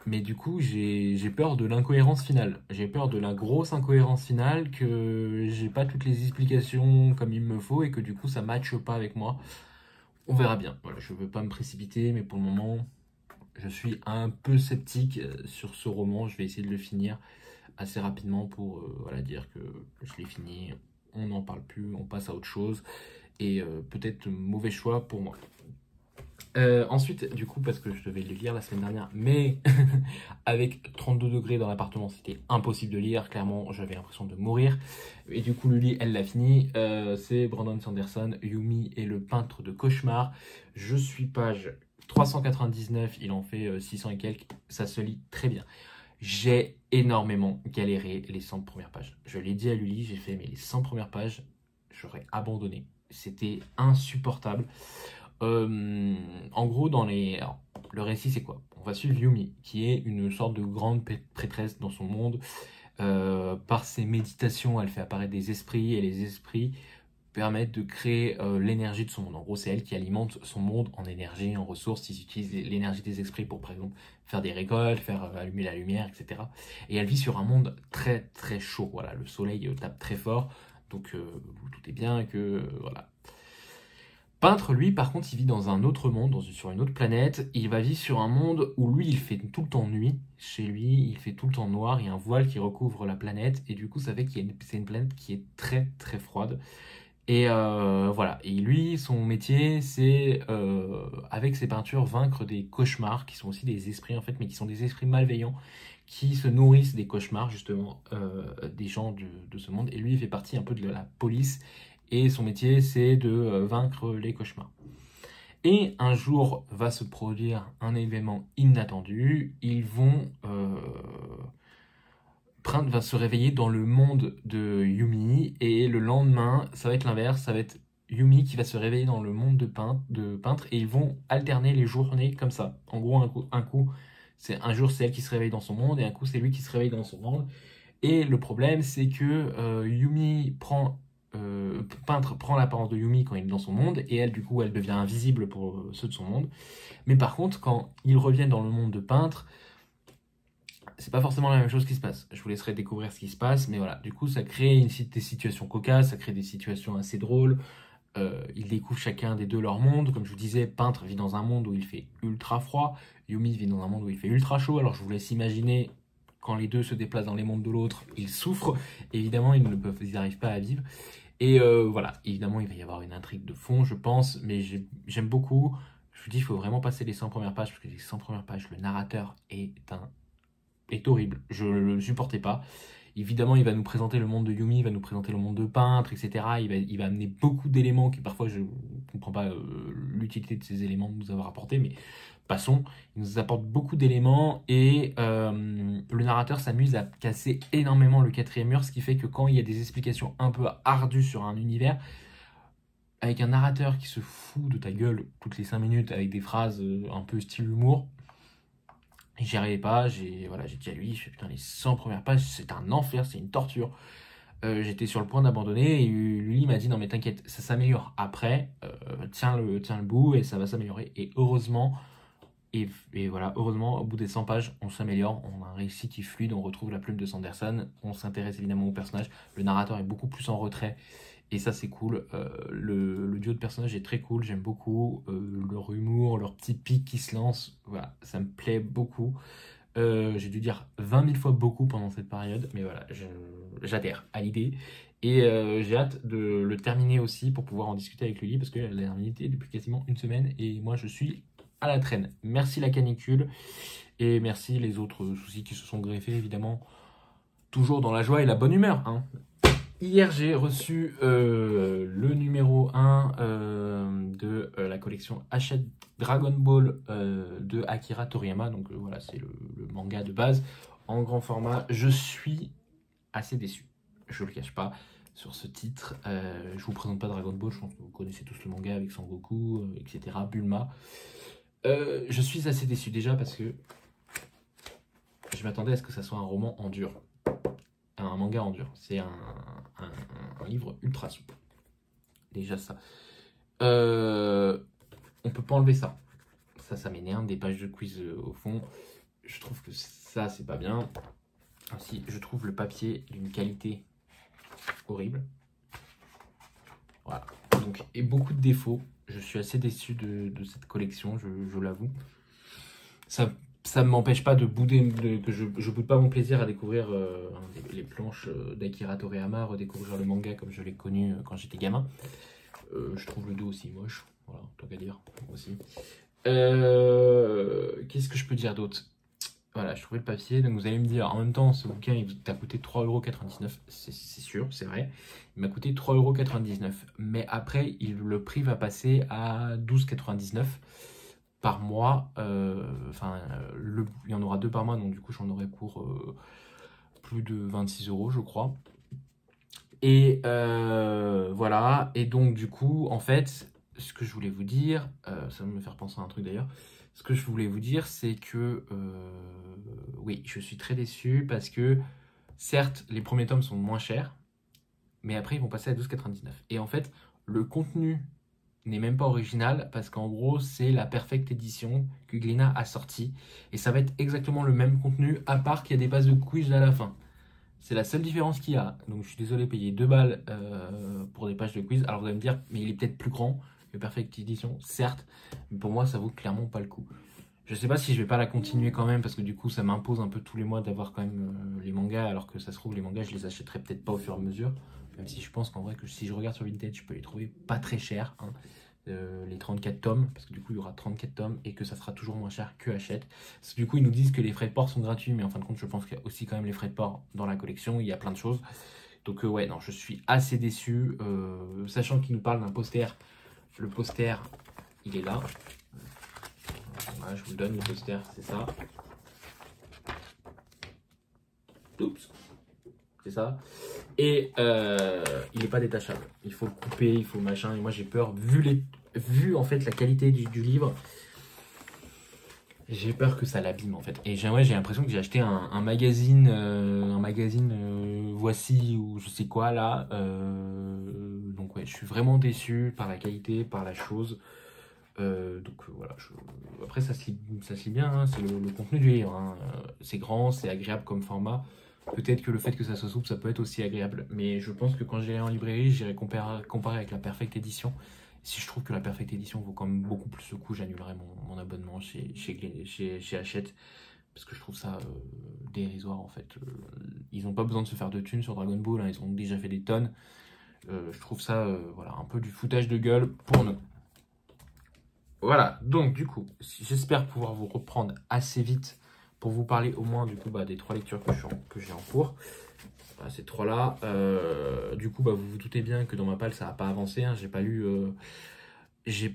Mais du coup, j'ai peur de l'incohérence finale. J'ai peur de la grosse incohérence finale, que j'ai pas toutes les explications comme il me faut, et que du coup ça matche pas avec moi. On verra bien. Voilà, je veux pas me précipiter, mais pour le moment, je suis un peu sceptique sur ce roman. Je vais essayer de le finir assez rapidement pour voilà, dire que je l'ai fini. On n'en parle plus, on passe à autre chose. Et peut-être mauvais choix pour moi. Ensuite, du coup, parce que je devais le lire la semaine dernière, mais avec 32 degrés dans l'appartement, c'était impossible de lire. Clairement, j'avais l'impression de mourir. Et du coup, Luli, elle l'a fini. C'est Brandon Sanderson, Yumi et le peintre de cauchemar. Je suis page 399, il en fait 600 et quelques. Ça se lit très bien. J'ai énormément galéré les 100 premières pages. Je l'ai dit à Luli, j'ai fait, mais les 100 premières pages, j'aurais abandonné. C'était insupportable. En gros, alors, le récit, c'est quoi? On va suivre Yumi, qui est une sorte de grande prêtresse dans son monde. Par ses méditations, elle fait apparaître des esprits, et les esprits permettent de créer l'énergie de son monde. En gros, c'est elle qui alimente son monde en énergie, en ressources. Ils utilisent l'énergie des esprits pour, par exemple, faire des récoltes, faire allumer la lumière, etc. Et elle vit sur un monde très très chaud. Voilà, le soleil tape très fort. Donc, vous doutez bien que voilà. Peintre, lui, par contre, il vit dans un autre monde, sur une autre planète. Il va vivre sur un monde où lui, il fait tout le temps nuit. Chez lui, il fait tout le temps noir. Il y a un voile qui recouvre la planète. Et du coup, ça fait c'est une planète qui est très, très froide. Et voilà. Et lui, son métier, c'est, avec ses peintures, vaincre des cauchemars, qui sont aussi des esprits, en fait, mais qui sont des esprits malveillants, qui se nourrissent des cauchemars, justement, des gens de ce monde. Et lui, il fait partie un peu de la police. Et son métier, c'est de vaincre les cauchemars. Et un jour va se produire un événement inattendu. Ils vont va se réveiller dans le monde de Yumi. Et le lendemain, ça va être l'inverse. Ça va être Yumi qui va se réveiller dans le monde de peintre. Et ils vont alterner les journées comme ça. En gros, un coup un jour, c'est elle qui se réveille dans son monde. Et un coup, c'est lui qui se réveille dans son monde. Et le problème, c'est que Yumi peintre prend l'apparence de Yumi quand il est dans son monde, et elle, du coup, elle devient invisible pour ceux de son monde. Mais par contre, quand ils reviennent dans le monde de peintre, c'est pas forcément la même chose qui se passe. Je vous laisserai découvrir ce qui se passe, mais voilà. Du coup, ça crée des situations cocasses, ça crée des situations assez drôles. Ils découvrent chacun des deux leur monde. Comme je vous disais, peintre vit dans un monde où il fait ultra froid. Yumi vit dans un monde où il fait ultra chaud. Alors je vous laisse imaginer quand les deux se déplacent dans les mondes de l'autre, ils souffrent. Évidemment, ils n'arrivent pas à vivre. Et voilà, évidemment, il va y avoir une intrigue de fond, je pense, mais j'aime beaucoup. Je vous dis, il faut vraiment passer les 100 premières pages, parce que les 100 premières pages, le narrateur est horrible. Je ne le supportais pas. Évidemment, il va nous présenter le monde de Yumi, il va nous présenter le monde de peintre, etc. Il va amener beaucoup d'éléments qui, parfois, je ne comprends pas l'utilité de ces éléments de nous avoir apportés, mais passons. Il nous apporte beaucoup d'éléments et le narrateur s'amuse à casser énormément le quatrième mur, ce qui fait que quand il y a des explications un peu ardues sur un univers, avec un narrateur qui se fout de ta gueule toutes les 5 minutes avec des phrases un peu style humour, j'y arrivais pas, j'ai dit à lui, je fais putain, les 100 premières pages, c'est un enfer, c'est une torture. J'étais sur le point d'abandonner et lui il m'a dit non mais t'inquiète, ça s'améliore après, tiens le bout et ça va s'améliorer. Et heureusement, et voilà, heureusement, au bout des 100 pages, on s'améliore, on a un récit qui fluide, on retrouve la plume de Sanderson, on s'intéresse évidemment au personnage, le narrateur est beaucoup plus en retrait, et ça c'est cool. Le duo de personnages est très cool, j'aime beaucoup leur humour, leur petit pic qui se lance, voilà, ça me plaît beaucoup. J'ai dû dire 20 000 fois beaucoup pendant cette période, mais voilà, j'adhère à l'idée. Et j'ai hâte de le terminer aussi pour pouvoir en discuter avec Lily, parce qu'elle a terminé depuis quasiment une semaine, et moi je suis à la traîne. Merci la canicule, et merci les autres soucis qui se sont greffés, évidemment. Toujours dans la joie et la bonne humeur, hein. Hier, j'ai reçu le numéro 1 de la collection Hachette Dragon Ball de Akira Toriyama. Donc voilà, c'est le manga de base en grand format. Je suis assez déçu, je ne le cache pas, sur ce titre. Je vous présente pas Dragon Ball, je pense que vous connaissez tous le manga avec Sangoku, etc. Bulma. Je suis assez déçu déjà parce que je m'attendais à ce que ça soit un roman en dur. Un manga en dur. C'est un livre ultra souple. Déjà ça. On peut pas enlever ça. Ça m'énerve. Des pages de quiz au fond. Je trouve que ça, c'est pas bien. Ainsi, je trouve le papier d'une qualité horrible. Voilà. Donc, et beaucoup de défauts. Je suis assez déçu de cette collection, je l'avoue. Ça ne m'empêche pas de bouder, que je boude pas mon plaisir à découvrir les planches d'Akira Toriyama, redécouvrir le manga comme je l'ai connu quand j'étais gamin. Je trouve le dos aussi moche, voilà, tant qu'à dire aussi. Qu'est-ce que je peux dire d'autre? Voilà, je trouvais le papier, donc vous allez me dire, en même temps, ce bouquin, il t'a coûté 3,99 €, c'est sûr, c'est vrai. Il m'a coûté 3,99 €, mais après, le prix va passer à 12,99 € par mois. Il y en aura 2 par mois, donc du coup, j'en aurai pour plus de 26 € je crois. Et voilà, et donc du coup, en fait, ce que je voulais vous dire, ça va me faire penser à un truc d'ailleurs. Ce que je voulais vous dire, c'est que oui, je suis très déçu parce que certes, les premiers tomes sont moins chers, mais après ils vont passer à 12,99 €. Et en fait, le contenu n'est même pas original parce qu'en gros, c'est la Perfect Edition que Glénat a sorti. Et ça va être exactement le même contenu, à part qu'il y a des bases de quiz à la fin. C'est la seule différence qu'il y a. Donc je suis désolé, payer 2 balles pour des pages de quiz. Alors vous allez me dire, mais il est peut-être plus grand. le Perfect Edition, certes, mais pour moi, ça vaut clairement pas le coup. Je sais pas si je vais pas la continuer quand même, parce que du coup, ça m'impose un peu tous les mois d'avoir quand même les mangas, alors que ça se trouve, les mangas, je les achèterai peut-être pas au fur et à mesure. Même si je pense qu'en vrai, que si je regarde sur Vinted, je peux les trouver pas très chers, hein, les 34 tomes, parce que du coup, il y aura 34 tomes et que ça sera toujours moins cher que Hachette. Parce que du coup, ils nous disent que les frais de port sont gratuits, mais en fin de compte, je pense qu'il y a aussi quand même les frais de port dans la collection, il y a plein de choses. Donc ouais, non, je suis assez déçu, sachant qu'il nous parle d'un poster. Le poster, il est là. Voilà, je vous le donne, le poster, c'est ça. Oups, c'est ça. Et il n'est pas détachable. Il faut le couper, il faut machin. Et moi j'ai peur, vu en fait la qualité du livre, j'ai peur que ça l'abîme en fait. Et j'ai l'impression que j'ai acheté un magazine, Voici ou je sais quoi là. Donc ouais, je suis vraiment déçu par la qualité, par la chose. Voilà, après ça se lit bien, hein, c'est le contenu du livre, hein. C'est grand, c'est agréable comme format. Peut-être que le fait que ça soit souple, ça peut être aussi agréable. Mais je pense que quand j'irai en librairie, j'irai comparer avec la Perfect Edition. Si je trouve que la Perfect Edition vaut quand même beaucoup plus le coup, j'annulerai mon abonnement chez Hachette. Parce que je trouve ça dérisoire en fait. Ils n'ont pas besoin de se faire de thunes sur Dragon Ball, hein, ils ont déjà fait des tonnes. Je trouve ça voilà, un peu du foutage de gueule pour nous. Voilà, donc du coup, j'espère pouvoir vous reprendre assez vite pour vous parler au moins du coup des 3 lectures que j'ai en cours. Voilà, ces 3-là. Du coup, vous vous doutez bien que dans ma palle, ça n'a pas avancé, hein. J'ai pas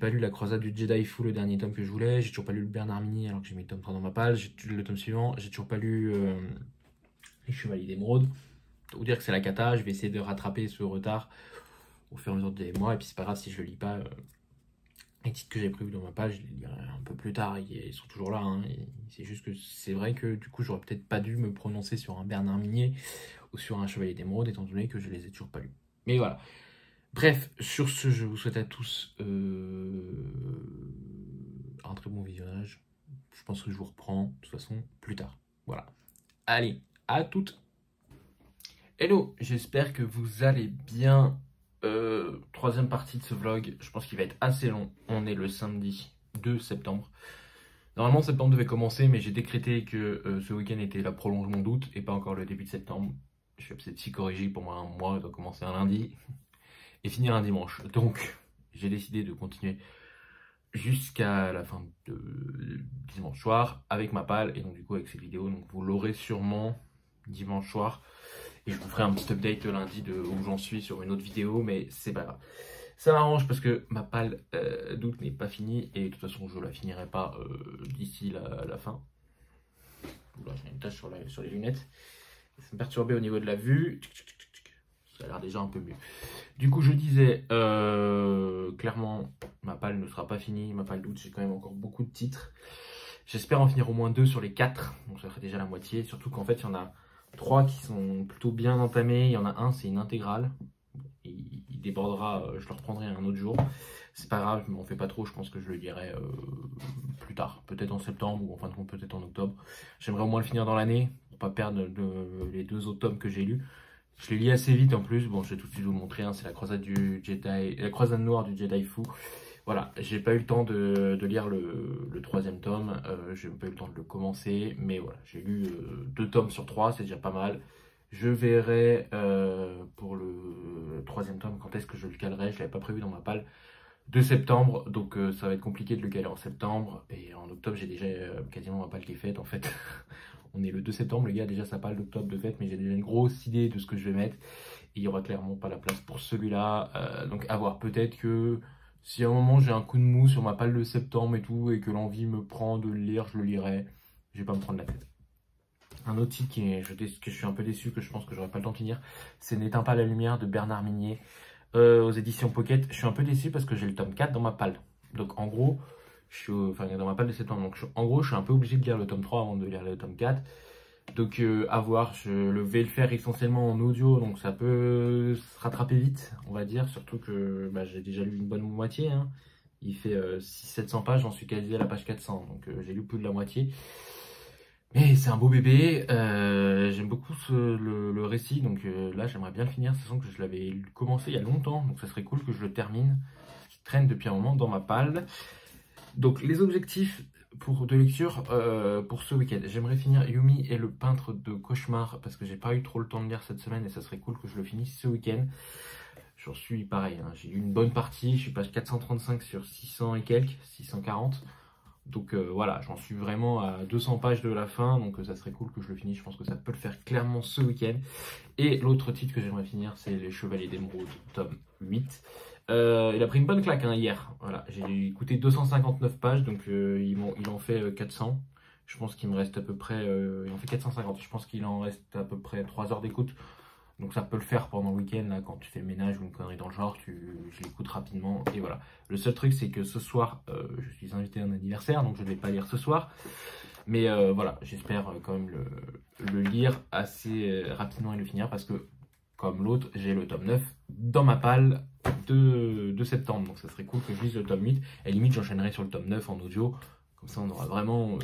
lu La Croisade du Jedi Fu, le dernier tome que je voulais. J'ai toujours pas lu le Bernard Minier alors que j'ai mis le tome 3 dans ma palle. J'ai lu le tome suivant. J'ai toujours pas lu Les Chevaliers d'Émeraude. Pour vous dire que c'est la cata, je vais essayer de rattraper ce retard au fur et à mesure des mois. Et puis c'est pas grave si je le lis pas. Les titres que j'ai prévus dans ma page, je les lirai un peu plus tard, ils sont toujours là, hein. C'est juste que c'est vrai que du coup, j'aurais peut-être pas dû me prononcer sur un Bernard Minier ou sur un Chevalier d'Émeraude, étant donné que je les ai toujours pas lus. Mais voilà. Bref, sur ce, je vous souhaite à tous un très bon visionnage. Je pense que je vous reprends, de toute façon, plus tard. Voilà. Allez, à toutes. Hello, j'espère que vous allez bien. 3e partie de ce vlog, je pense qu'il va être assez long. On est le samedi 2 septembre. Normalement septembre devait commencer, mais j'ai décrété que ce week-end était la prolongement d'août et pas encore le début de septembre. Je suis peut-être psychorigide, pour moi un mois doit commencer un lundi et finir un dimanche. Donc j'ai décidé de continuer jusqu'à la fin de dimanche soir avec ma palle et donc du coup avec cette vidéo. Donc vous l'aurez sûrement dimanche soir. Et je vous ferai un petit update lundi de où j'en suis sur une autre vidéo, mais c'est pas grave. Ça m'arrange parce que ma palle d'août n'est pas finie et de toute façon je la finirai pas d'ici la fin. Là j'ai une tache sur les lunettes. Ça me perturbait au niveau de la vue. Ça a l'air déjà un peu mieux. Du coup je disais, clairement ma palle ne sera pas finie. Ma palle d'août, j'ai quand même encore beaucoup de titres. J'espère en finir au moins 2 sur les 4. Donc ça ferait déjà la moitié. Surtout qu'en fait il y en a 3 qui sont plutôt bien entamés. Il y en a un, c'est une intégrale. Il débordera, je le reprendrai un autre jour. C'est pas grave, je m'en fais pas trop. Je pense que je le lirai plus tard. Peut-être en septembre ou en fin de compte, peut-être en octobre. J'aimerais au moins le finir dans l'année pour pas perdre les 2 autres tomes que j'ai lus. Je les lis assez vite en plus. Bon, je vais tout de suite vous montrer. Hein, c'est la croisade du Jedi, la croisade noire du Jedi Fu. Voilà, j'ai pas eu le temps de lire le 3e tome, j'ai pas eu le temps de le commencer, mais voilà, j'ai lu 2 tomes sur 3, c'est déjà pas mal. Je verrai pour le 3e tome quand est-ce que je le calerai, je l'avais pas prévu dans ma palle, de septembre, donc ça va être compliqué de le caler en septembre, et en octobre j'ai déjà quasiment ma palle qui est faite en fait. On est le 2 septembre, les gars, déjà sa palle d'octobre de fête, mais j'ai déjà une grosse idée de ce que je vais mettre, et il y aura clairement pas la place pour celui-là, donc à voir, peut-être que si à un moment j'ai un coup de mou sur ma palle de septembre et tout, et que l'envie me prend de le lire, je le lirai. Je vais pas me prendre la tête. Un autre titre que je suis un peu déçu, que je pense que j'aurai pas le temps de finir, c'est N'éteins pas la lumière de Bernard Minier aux éditions Pocket. Je suis un peu déçu parce que j'ai le tome 4 dans ma palle. Donc en gros, dans ma palle de septembre. Donc en gros, je suis un peu obligé de lire le tome 3 avant de lire le tome 4. Donc à voir, je vais le faire essentiellement en audio, donc ça peut se rattraper vite, on va dire, surtout que j'ai déjà lu une bonne moitié, hein. Il fait 600-700 pages, j'en suis quasi à la page 400, donc j'ai lu plus de la moitié. Mais c'est un beau bébé, j'aime beaucoup le récit, donc là j'aimerais bien le finir, sachant que je l'avais commencé il y a longtemps, donc ça serait cool que je le termine. qui traîne depuis un moment dans ma palle. Donc les objectifs de lecture pour ce week-end. J'aimerais finir Yumi et le peintre de cauchemar parce que j'ai pas eu trop le temps de lire cette semaine et ça serait cool que je le finisse ce week-end. J'en suis pareil, hein. J'ai eu une bonne partie, je suis page 435 sur 600 et quelques, 640. Donc voilà, j'en suis vraiment à 200 pages de la fin, donc ça serait cool que je le finisse. Je pense que ça peut le faire clairement ce week-end. Et l'autre titre que j'aimerais finir, c'est Les Chevaliers d'Émeraude, tome 8. Il a pris une bonne claque hein, hier. Voilà, j'ai écouté 259 pages, donc il en fait 400. Je pense qu'il me reste à peu près... il en fait 450. Je pense qu'il en reste à peu près 3 heures d'écoute. Donc ça peut le faire pendant le week-end, là, quand tu fais le ménage ou une connerie dans le genre, je l'écoute rapidement, et voilà. Le seul truc, c'est que ce soir, je suis invité à un anniversaire, donc je ne vais pas lire ce soir. Mais voilà, j'espère quand même le lire assez rapidement et le finir, parce que, comme l'autre, j'ai le tome 9 dans ma palle de septembre. Donc ça serait cool que je lise le tome 8, et limite j'enchaînerai sur le tome 9 en audio, comme ça on aura vraiment...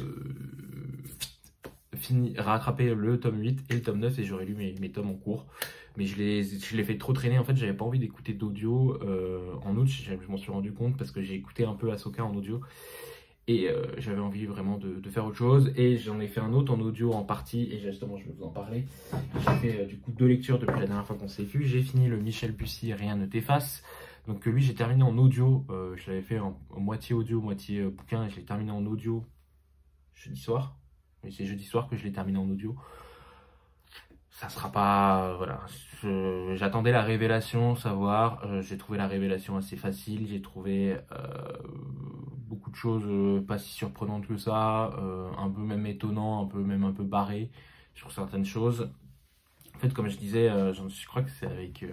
rattraper le tome 8 et le tome 9 et j'aurais lu mes tomes en cours. Mais je les fait trop traîner. En fait, j'avais pas envie d'écouter d'audio en août. Je m'en suis rendu compte parce que j'ai écouté un peu Ahsoka en audio. Et j'avais envie vraiment de faire autre chose. Et j'en ai fait un autre en audio en partie. Et justement, je vais vous en parler. J'ai fait du coup 2 lectures depuis la dernière fois qu'on s'est vu. J'ai fini le Michel Bussy Rien ne t'efface. Donc lui, j'ai terminé en audio. Je l'avais fait en moitié audio, moitié bouquin. Et je l'ai terminé en audio jeudi soir. Mais c'est jeudi soir que je l'ai terminé en audio. Ça sera pas... voilà. J'attendais la révélation, savoir. J'ai trouvé la révélation assez facile. J'ai trouvé beaucoup de choses pas si surprenantes que ça. Un peu même étonnant, un peu barré sur certaines choses. En fait, comme je disais, je crois que c'est avec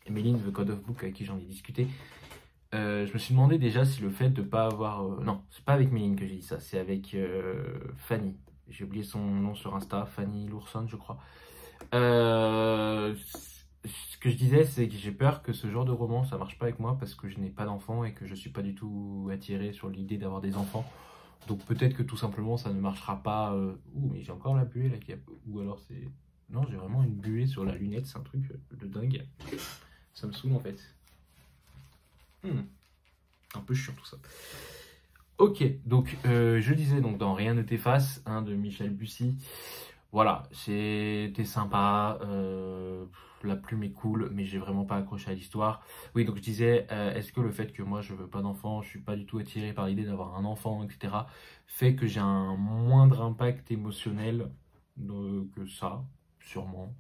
Emeline, The Code of Book, avec qui j'en ai discuté. Je me suis demandé déjà si le fait de pas avoir... non, c'est pas avec Méline que j'ai dit ça, c'est avec Fanny. J'ai oublié son nom sur Insta, Fanny Lourson, je crois. Ce que je disais, c'est que j'ai peur que ce genre de roman, ça marche pas avec moi parce que je n'ai pas d'enfant et que je suis pas du tout attiré sur l'idée d'avoir des enfants. Donc peut-être que tout simplement ça ne marchera pas. Ouh, mais j'ai encore la buée là qui a... Ou alors c'est... Non, j'ai vraiment une buée sur la lunette, c'est un truc de dingue. Ça me saoule en fait. Un peu chiant tout ça. Ok, donc je disais donc dans Rien ne t'efface, hein, de Michel Bussy. Voilà, c'était sympa, la plume est cool, mais j'ai vraiment pas accroché à l'histoire. Oui, donc je disais, est-ce que le fait que moi je veux pas d'enfant, je suis pas du tout attiré par l'idée d'avoir un enfant, etc., fait que j'ai un moindre impact émotionnel que ça, sûrement.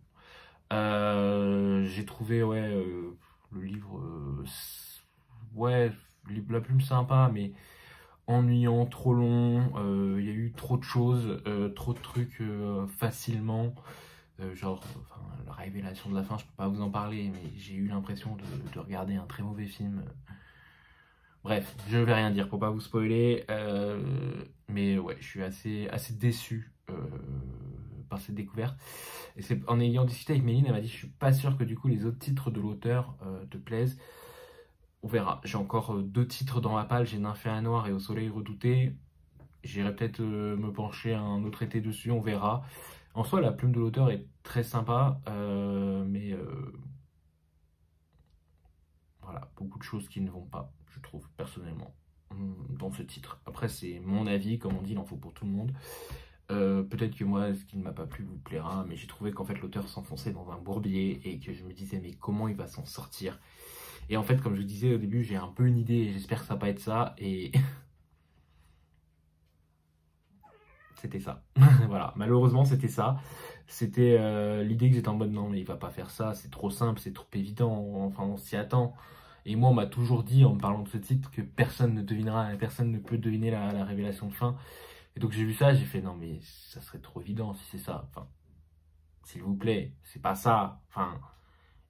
J'ai trouvé, ouais, le livre, ouais, la plume sympa, mais ennuyant, trop long, il y a eu trop de choses, trop de trucs facilement, genre enfin, la révélation de la fin, je peux pas vous en parler, mais j'ai eu l'impression de regarder un très mauvais film. Bref, je vais rien dire pour pas vous spoiler, mais ouais, je suis assez déçu par cette découverte. Et c'est en ayant discuté avec Méline, elle m'a dit je suis pas sûr que du coup les autres titres de l'auteur te plaisent. On verra. J'ai encore 2 titres dans ma palle, j'ai Nymphéa Noir et Au Soleil Redouté. J'irai peut-être me pencher un autre été dessus, on verra. En soi, la plume de l'auteur est très sympa, mais voilà, beaucoup de choses qui ne vont pas, je trouve, personnellement, dans ce titre. Après, c'est mon avis, comme on dit, il en faut pour tout le monde. Peut-être que moi, ce qui ne m'a pas plu vous plaira, mais j'ai trouvé qu'en fait l'auteur s'enfonçait dans un bourbier et que je me disais, mais comment il va s'en sortir? Et en fait, comme je vous disais au début, j'ai un peu une idée et j'espère que ça va pas être ça. Et c'était ça. Voilà, malheureusement, c'était ça. C'était l'idée que j'étais en mode non, mais il va pas faire ça, c'est trop simple, c'est trop évident. Enfin, on s'y attend. Et moi, on m'a toujours dit, en me parlant de ce titre, que personne ne devinera, personne ne peut deviner la révélation de fin. Et donc, j'ai vu ça, j'ai fait non, mais ça serait trop évident si c'est ça. Enfin, s'il vous plaît, c'est pas ça. Enfin,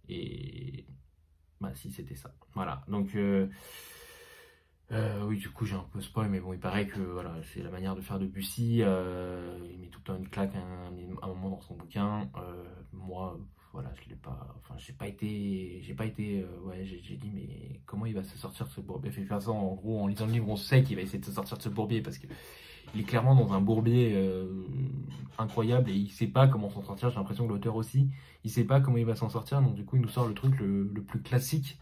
et. Bah si, c'était ça. Voilà, donc oui, du coup j'ai un peu spoil, mais bon, il paraît que voilà, c'est la manière de faire de Bussy. Il met tout le temps une claque un moment dans son bouquin. Moi, voilà, je l'ai pas. Enfin, j'ai pas été. Ouais, j'ai dit, mais comment il va se sortir de ce bourbier? De toute façon, en gros, en lisant le livre, on sait qu'il va essayer de se sortir de ce bourbier parce que il est clairement dans un bourbier incroyable et il sait pas comment s'en sortir. J'ai l'impression que l'auteur aussi, il sait pas comment il va s'en sortir. Donc du coup, il nous sort le truc le plus classique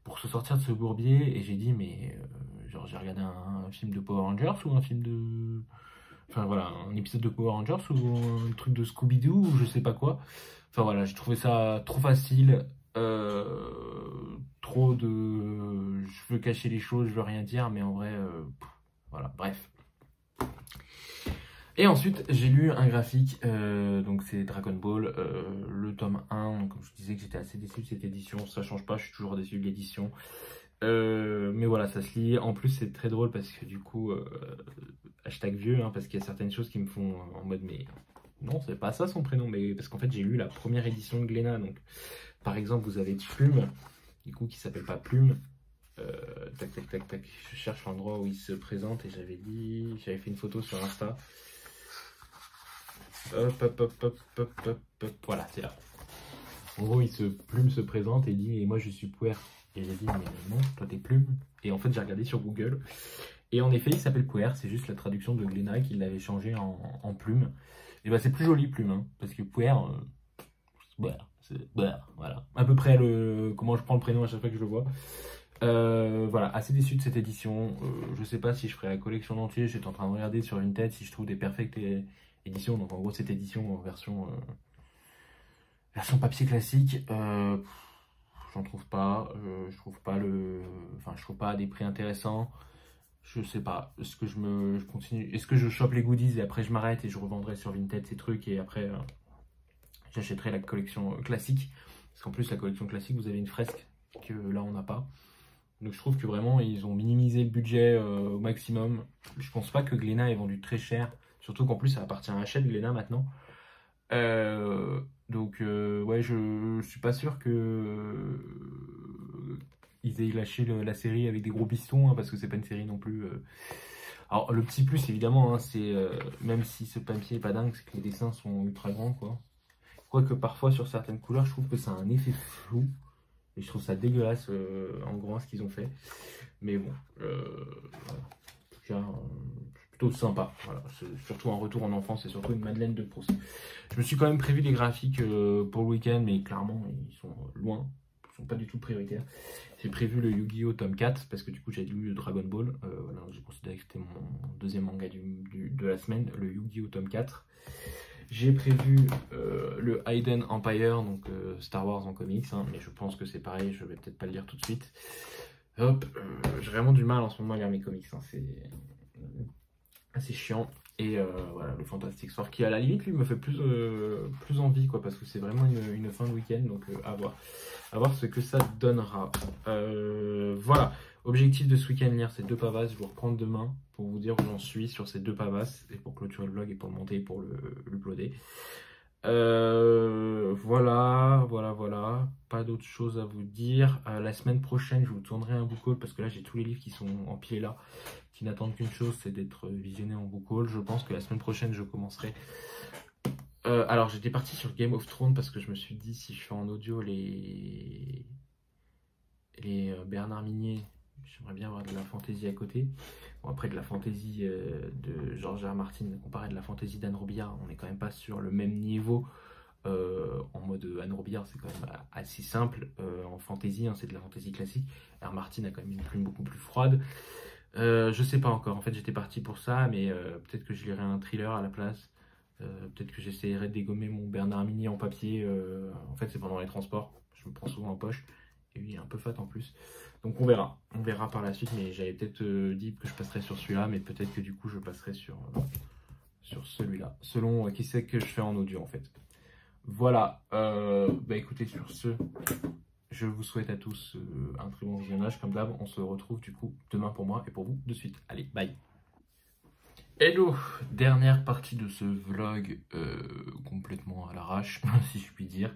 pour se sortir de ce bourbier. Et j'ai dit, mais genre, j'ai regardé un film de Power Rangers ou un film de. Enfin voilà, un épisode de Power Rangers ou un truc de Scooby-Doo ou je sais pas quoi. Enfin voilà, j'ai trouvé ça trop facile. Trop de. Je veux cacher les choses, je veux rien dire, mais en vrai, voilà, bref. Et ensuite, j'ai lu un graphique, donc c'est Dragon Ball, le tome 1, comme je disais que j'étais assez déçu de cette édition, ça change pas, je suis toujours déçu de l'édition. Mais voilà, ça se lit. En plus, c'est très drôle parce que du coup, hashtag vieux, hein, parce qu'il y a certaines choses qui me font en mode, mais non, c'est pas ça son prénom, mais parce qu'en fait, j'ai lu la première édition de Glénat, donc par exemple, vous avez Plume, du coup, qui s'appelle pas Plume. Tac, tac, tac, tac, je cherche l'endroit où il se présente et j'avais fait une photo sur Insta. Hop, hop, hop, hop, hop, hop, hop. Voilà, c'est là. En gros, Plume se présente et dit, et moi je suis Pouer. Et j'ai dit, mais non, toi t'es Plume. Et en fait, j'ai regardé sur Google. Et en effet, il s'appelle Pouer. C'est juste la traduction de Glénat qui l'avait changé en Plume. Et bah, c'est plus joli, Plume. Hein, parce que Pouer, voilà. À peu près comment je prends le prénom à chaque fois que je le vois. Voilà, assez déçu de cette édition. Je sais pas si je ferai la collection entière. J'étais en train de regarder sur une tête si je trouve des perfectes éditions. Donc en gros, cette édition en version papier classique, j'en trouve pas. Je trouve pas je trouve pas à des prix intéressants. Je sais pas. Est-ce que je continue? Est-ce que je chope les goodies et après je m'arrête et je revendrai sur Vinted ces trucs et après j'achèterai la collection classique. Parce qu'en plus, la collection classique, vous avez une fresque que là on n'a pas. Donc je trouve que vraiment ils ont minimisé le budget au maximum. Je pense pas que Glénat ait vendu très cher, surtout qu'en plus ça appartient à Hachette Glénat maintenant. Ouais, je suis pas sûr que ils aient lâché la série avec des gros pistons, hein, parce que c'est pas une série non plus. Alors le petit plus évidemment, hein, c'est même si ce papier est pas dingue, c'est que les dessins sont ultra grands quoi. Quoique parfois sur certaines couleurs, je trouve que ça a un effet flou. Et je trouve ça dégueulasse en grand ce qu'ils ont fait. Mais bon, voilà. En tout cas, c'est plutôt sympa. Voilà. C'est surtout un retour en enfance et surtout une Madeleine de Proust. Je me suis quand même prévu des graphiques pour le week-end, mais clairement, ils sont loin. Ils sont pas du tout prioritaires. J'ai prévu le Yu-Gi-Oh! Tome 4 parce que du coup, j'ai lu le Dragon Ball. Voilà, j'ai considéré que c'était mon deuxième manga de la semaine, le Yu-Gi-Oh! Tome 4. J'ai prévu le Hidden Empire, donc Star Wars en comics, hein, mais je pense que c'est pareil, je vais peut-être pas le lire tout de suite. Hop, j'ai vraiment du mal en ce moment à lire mes comics, hein, c'est assez chiant. Et voilà, le Fantastic Four qui à la limite lui me fait plus envie, quoi, parce que c'est vraiment une fin de week-end, donc à voir ce que ça donnera. Voilà, objectif de ce week-end, lire ces deux pavasses, je vais vous reprendre demain pour vous dire où j'en suis sur ces deux pavasses, et pour clôturer le vlog et pour le monter et pour l'uploader. Voilà, pas d'autre chose à vous dire. La semaine prochaine, je vous tournerai un book haul parce que là, j'ai tous les livres qui sont empilés là, qui n'attendent qu'une chose, c'est d'être visionnés en book haul. Je pense que la semaine prochaine, je commencerai. Alors, j'étais parti sur Game of Thrones parce que je me suis dit, si je fais en audio les Bernard Minier, j'aimerais bien avoir de la fantaisie à côté. Bon, après, de la fantaisie de George R. Martin comparé à de la fantaisie d'Anne Robillard, on n'est quand même pas sur le même niveau. En mode Anne Robillard, c'est quand même assez simple. En fantaisie, hein, c'est de la fantaisie classique. R. Martin a quand même une plume beaucoup plus froide. Je sais pas encore. En fait, j'étais parti pour ça, mais peut-être que je lirai un thriller à la place. Peut-être que j'essaierai de dégommer mon Bernard Minier en papier. En fait, c'est pendant les transports. Je me prends souvent en poche. Et il est un peu fat en plus. Donc on verra par la suite, mais j'avais peut-être dit que je passerais sur celui-là, mais peut-être que du coup je passerai sur celui-là, selon qui c'est que je fais en audio en fait. Voilà, écoutez, sur ce, je vous souhaite à tous un très bon visionnage, comme d'hab, on se retrouve du coup demain pour moi et pour vous de suite. Allez, bye. Hello, dernière partie de ce vlog complètement à l'arrache, si je puis dire.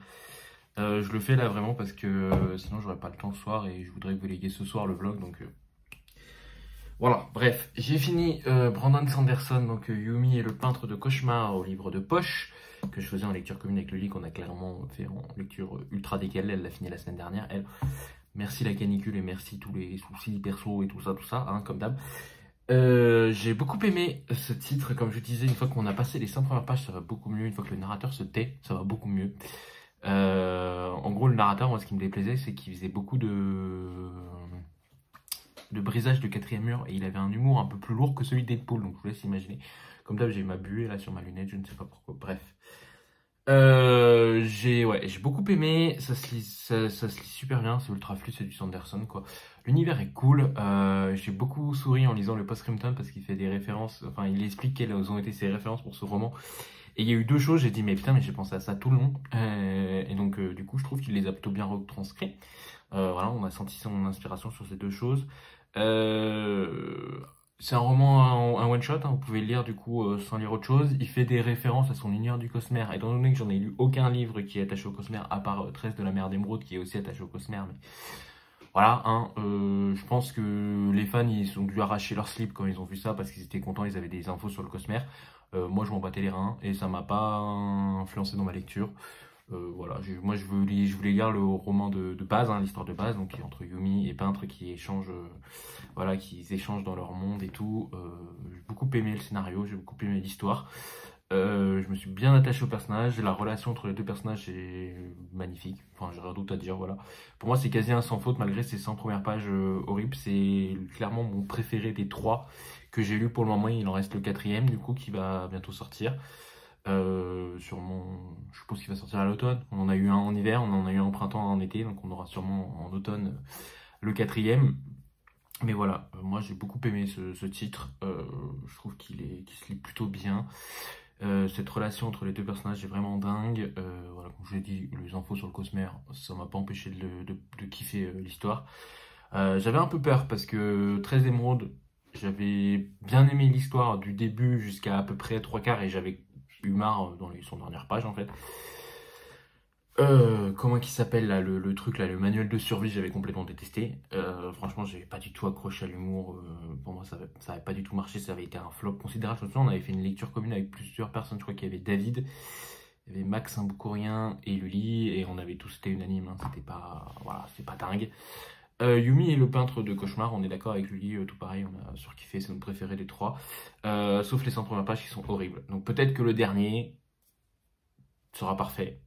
Je le fais là vraiment parce que sinon j'aurais pas le temps ce soir et je voudrais vous léguer ce soir le vlog, donc voilà. Bref, j'ai fini Brandon Sanderson, donc Yumi et le peintre de cauchemar au livre de poche que je faisais en lecture commune avec Lily, qu'on a clairement fait en lecture ultra décalée. Elle l'a fini la semaine dernière, elle. Merci la canicule et merci tous les soucis perso et tout ça, hein, comme d'hab. J'ai beaucoup aimé ce titre, comme je disais, une fois qu'on a passé les 5 premières pages, ça va beaucoup mieux. Une fois que le narrateur se tait, ça va beaucoup mieux. En gros, le narrateur, moi, ce qui me déplaisait, c'est qu'il faisait beaucoup de brisage de quatrième mur et il avait un humour un peu plus lourd que celui de Deadpool, donc je vous laisse imaginer. Comme d'hab, j'ai ma buée là sur ma lunette, je ne sais pas pourquoi. Bref. J'ai beaucoup aimé, ça se lit super bien, c'est ultra fluide, c'est du Sanderson quoi. L'univers est cool, j'ai beaucoup souri en lisant le post-scriptum parce qu'il fait des références, enfin il explique quelles ont été ses références pour ce roman. Et il y a eu deux choses, j'ai dit mais putain mais j'ai pensé à ça tout le long. Et donc du coup je trouve qu'il les a plutôt bien retranscrits. Voilà, on a senti son inspiration sur ces deux choses. Euh, c'est un roman, un one-shot, hein, vous pouvez le lire du coup sans lire autre chose. Il fait des références à son univers du Cosmere. Étant donné que j'en ai lu aucun livre qui est attaché au Cosmere, à part 13 de la mer d'Émeraude qui est aussi attaché au Cosmere. Mais voilà, hein, je pense que les fans ils ont dû arracher leur slip quand ils ont vu ça parce qu'ils étaient contents, ils avaient des infos sur le Cosmere. Moi je m'en battais les reins et ça m'a pas influencé dans ma lecture. Voilà, moi je voulais lire le roman de base, hein, l'histoire de base, donc qui est entre Yumi et peintre qui échangent, voilà, qui échangent dans leur monde et tout. J'ai beaucoup aimé le scénario, j'ai beaucoup aimé l'histoire. Je me suis bien attaché au personnage, la relation entre les deux personnages est magnifique, enfin j'ai rien d'autre à dire, voilà. Pour moi c'est quasi un sans faute malgré ces 100 premières pages horribles, c'est clairement mon préféré des trois que j'ai lu pour le moment, il en reste le quatrième du coup qui va bientôt sortir. Sûrement, je suppose qu'il va sortir à l'automne. On en a eu un en hiver, on en a eu un en printemps, un en été, donc on aura sûrement en automne le quatrième. Mais voilà, moi j'ai beaucoup aimé ce titre. Je trouve qu'il se lit plutôt bien. Cette relation entre les deux personnages est vraiment dingue. Voilà, comme je l'ai dit, les infos sur le Cosmere, ça m'a pas empêché de kiffer l'histoire. J'avais un peu peur parce que 13 émeraudes, j'avais bien aimé l'histoire du début jusqu'à à peu près 3/4 et j'avais eu marre dans son dernière page en fait. Comment il s'appelle là, le truc là, le manuel de survie, j'avais complètement détesté. Franchement, j'avais pas du tout accroché à l'humour. Pour moi, ça avait pas du tout marché, ça avait été un flop considérable. Je me souviens, on avait fait une lecture commune avec plusieurs personnes. Je crois qu'il y avait David, il y avait Max, un Boucourien et Lully, et on avait tous été unanimes. Hein, c'était pas, voilà, c'était pas dingue. Yumi est le peintre de cauchemar, on est d'accord avec Lully, tout pareil, on a surkiffé, c'est notre préféré des trois. Sauf les 100 premières pages qui sont horribles. Donc peut-être que le dernier sera parfait.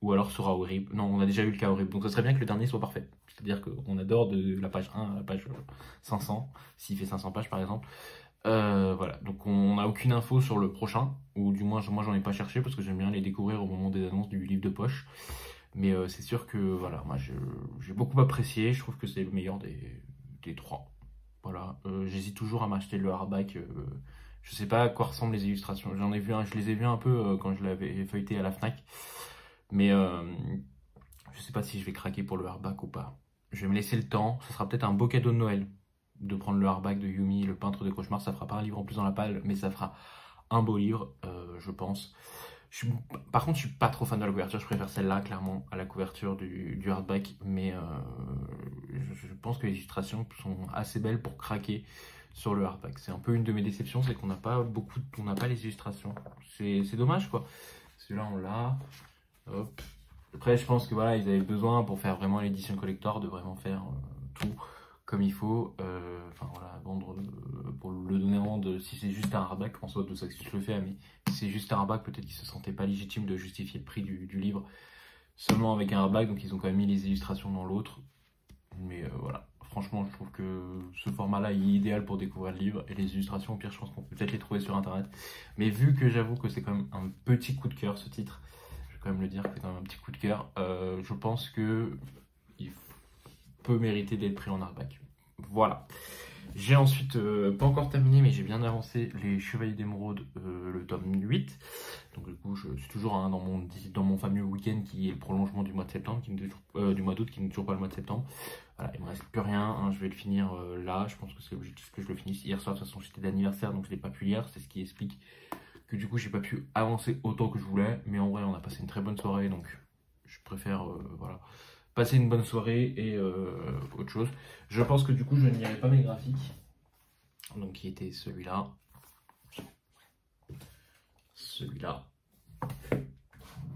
Ou alors sera horrible. Non, on a déjà eu le cas horrible. Donc ça serait bien que le dernier soit parfait. C'est-à-dire qu'on adore de la page 1 à la page 500, s'il fait 500 pages par exemple. Voilà, donc on n'a aucune info sur le prochain, ou du moins moi j'en ai pas cherché parce que j'aime bien les découvrir au moment des annonces du livre de poche. Mais c'est sûr que voilà, moi j'ai beaucoup apprécié, je trouve que c'est le meilleur des trois. Voilà, j'hésite toujours à m'acheter le hardback. Je sais pas à quoi ressemblent les illustrations. J'en ai vu je les ai vus un peu quand je l'avais feuilleté à la Fnac. Mais je sais pas si je vais craquer pour le hardback ou pas. Je vais me laisser le temps. Ça sera peut-être un beau cadeau de Noël de prendre le hardback de Yumi, le peintre de cauchemar. Ça fera pas un livre en plus dans la palle, mais ça fera un beau livre, je pense. Par contre, je suis pas trop fan de la couverture. Je préfère celle-là, clairement, à la couverture du hardback. Mais je pense que les illustrations sont assez belles pour craquer sur le hardback. C'est un peu une de mes déceptions, c'est qu'on n'a pas on n'a pas les illustrations. C'est dommage, quoi. Celui-là, on l'a. Hop. Après, je pense que voilà, ils avaient besoin pour faire vraiment l'édition collector de vraiment faire tout comme il faut. Enfin voilà, vendre pour le donner en vente. Si c'est juste un hardback, François de Saxus le fait, mais si c'est juste un hardback, peut-être qu'ils se sentaient pas légitime de justifier le prix du livre seulement avec un hardback, donc ils ont quand même mis les illustrations dans l'autre. Mais voilà, franchement, je trouve que ce format-là est idéal pour découvrir le livre et les illustrations, au pire, je pense qu'on peut peut-être les trouver sur internet. Mais vu que j'avoue que c'est quand même un petit coup de cœur ce titre, quand même le dire, c'est quand même un petit coup de cœur. Je pense que il peut mériter d'être pris en hardback. Voilà. J'ai ensuite, pas encore terminé, mais j'ai bien avancé les Chevaliers d'Émeraude, le tome 8. Donc du coup, je suis toujours hein, dans mon fameux week-end qui est le prolongement du mois de septembre, du mois d'août, qui n'est toujours pas le mois de septembre. Voilà, il me reste plus rien, hein, je vais le finir là. Je pense que c'est l'objectif que je le finisse hier soir. De toute façon, j'étais d'anniversaire, donc je l'ai pas pu lire. C'est ce qui explique que du coup j'ai pas pu avancer autant que je voulais, mais en vrai on a passé une très bonne soirée, donc je préfère voilà, passer une bonne soirée et autre chose. Je pense que du coup je ne lirai pas mes graphiques, donc qui était celui-là,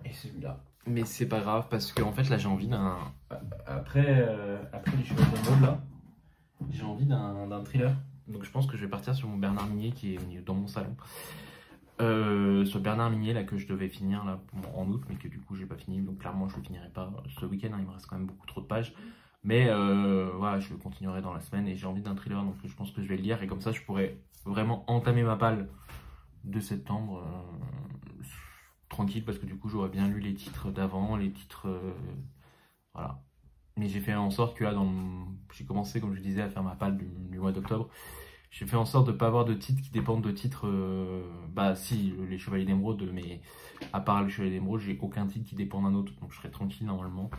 et celui-là, mais c'est pas grave parce que en fait là j'ai envie d'un après les cheveux de mode là, j'ai envie d'un thriller, donc je pense que je vais partir sur mon Bernard Minet qui est dans mon salon. Sur Bernard Minier là que je devais finir là en août, mais que du coup j'ai pas fini, donc clairement je le finirai pas ce week-end, hein, il me reste quand même beaucoup trop de pages. Mais voilà, je le continuerai dans la semaine et j'ai envie d'un thriller, donc je pense que je vais le lire et comme ça je pourrais vraiment entamer ma palle de septembre tranquille parce que du coup j'aurais bien lu les titres d'avant, les titres voilà. Mais j'ai fait en sorte que là, j'ai commencé, comme je disais, à faire ma palle du mois d'octobre. J'ai fait en sorte de ne pas avoir de titres qui dépendent de titres. Bah, si, les Chevaliers d'Émeraude, mais à part les Chevaliers d'Émeraude, j'ai aucun titre qui dépend d'un autre. Donc je serai tranquille normalement.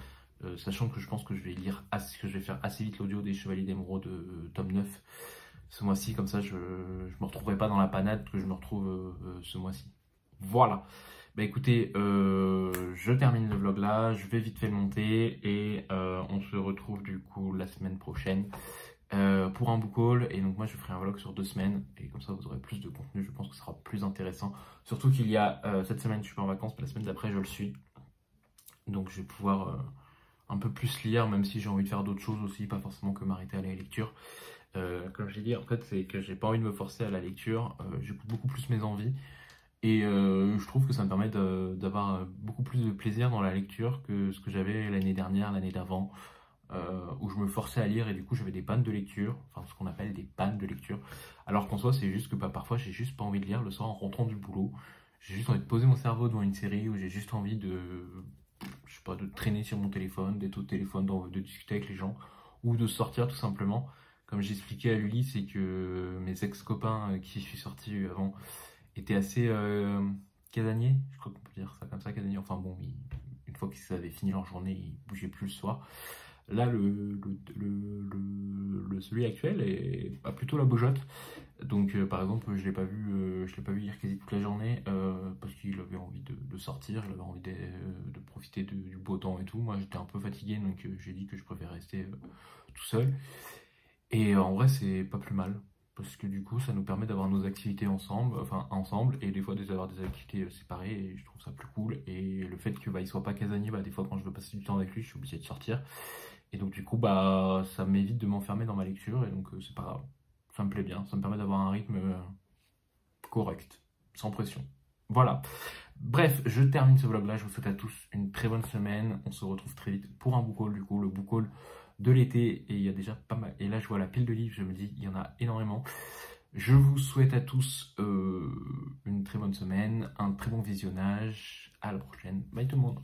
Sachant que je pense que je vais faire assez vite l'audio des Chevaliers d'Émeraude tome 9 ce mois-ci. Comme ça, je ne me retrouverai pas dans la panade que je me retrouve ce mois-ci. Voilà. Bah écoutez, je termine le vlog là, je vais vite fait le monter et on se retrouve du coup la semaine prochaine pour un book haul. Et donc moi je ferai un vlog sur 2 semaines et comme ça vous aurez plus de contenu, je pense que ce sera plus intéressant. Surtout qu'il y a cette semaine je suis pas en vacances, mais la semaine d'après je le suis. Donc je vais pouvoir un peu plus lire, même si j'ai envie de faire d'autres choses aussi, pas forcément que m'arrêter à la lecture. Comme j'ai dit, en fait c'est que j'ai pas envie de me forcer à la lecture, j'écoute beaucoup plus mes envies. Et je trouve que ça me permet d'avoir beaucoup plus de plaisir dans la lecture que ce que j'avais l'année dernière, l'année d'avant, où je me forçais à lire et du coup j'avais des pannes de lecture, enfin ce qu'on appelle des pannes de lecture. Alors qu'en soi c'est juste que bah, parfois j'ai juste pas envie de lire le soir en rentrant du boulot. J'ai juste envie de poser mon cerveau devant une série ou j'ai juste envie je sais pas, de traîner sur mon téléphone, d'être au téléphone, de discuter avec les gens ou de sortir tout simplement. Comme j'expliquais à Luli, c'est que mes ex-copains qui je suis sorti avant était assez casanier, je crois qu'on peut dire ça comme ça, casanier. Enfin bon, une fois qu'ils avaient fini leur journée, ils bougeaient plus le soir. Là, celui actuel a plutôt la bojote. Donc, par exemple, je l'ai pas vu hier quasi toute la journée parce qu'il avait envie de sortir, il avait envie de profiter du beau temps et tout. Moi, j'étais un peu fatigué, donc j'ai dit que je préférais rester tout seul. Et en vrai, c'est pas plus mal. Parce que du coup, ça nous permet d'avoir nos activités ensemble, et des fois d'avoir des activités séparées, et je trouve ça plus cool. Et le fait que il soit pas casanier, des fois quand je veux passer du temps avec lui, je suis obligé de sortir. Et donc du coup, ça m'évite de m'enfermer dans ma lecture, et donc c'est pas grave. Ça me plaît bien, ça me permet d'avoir un rythme correct, sans pression. Voilà. Bref, je termine ce vlog là, je vous souhaite à tous une très bonne semaine. On se retrouve très vite pour un book haul, du coup, le book haul de l'été, et il y a déjà pas mal. Et là, je vois la pile de livres, je me dis, il y en a énormément. Je vous souhaite à tous une très bonne semaine, un très bon visionnage. À la prochaine. Bye tout le monde.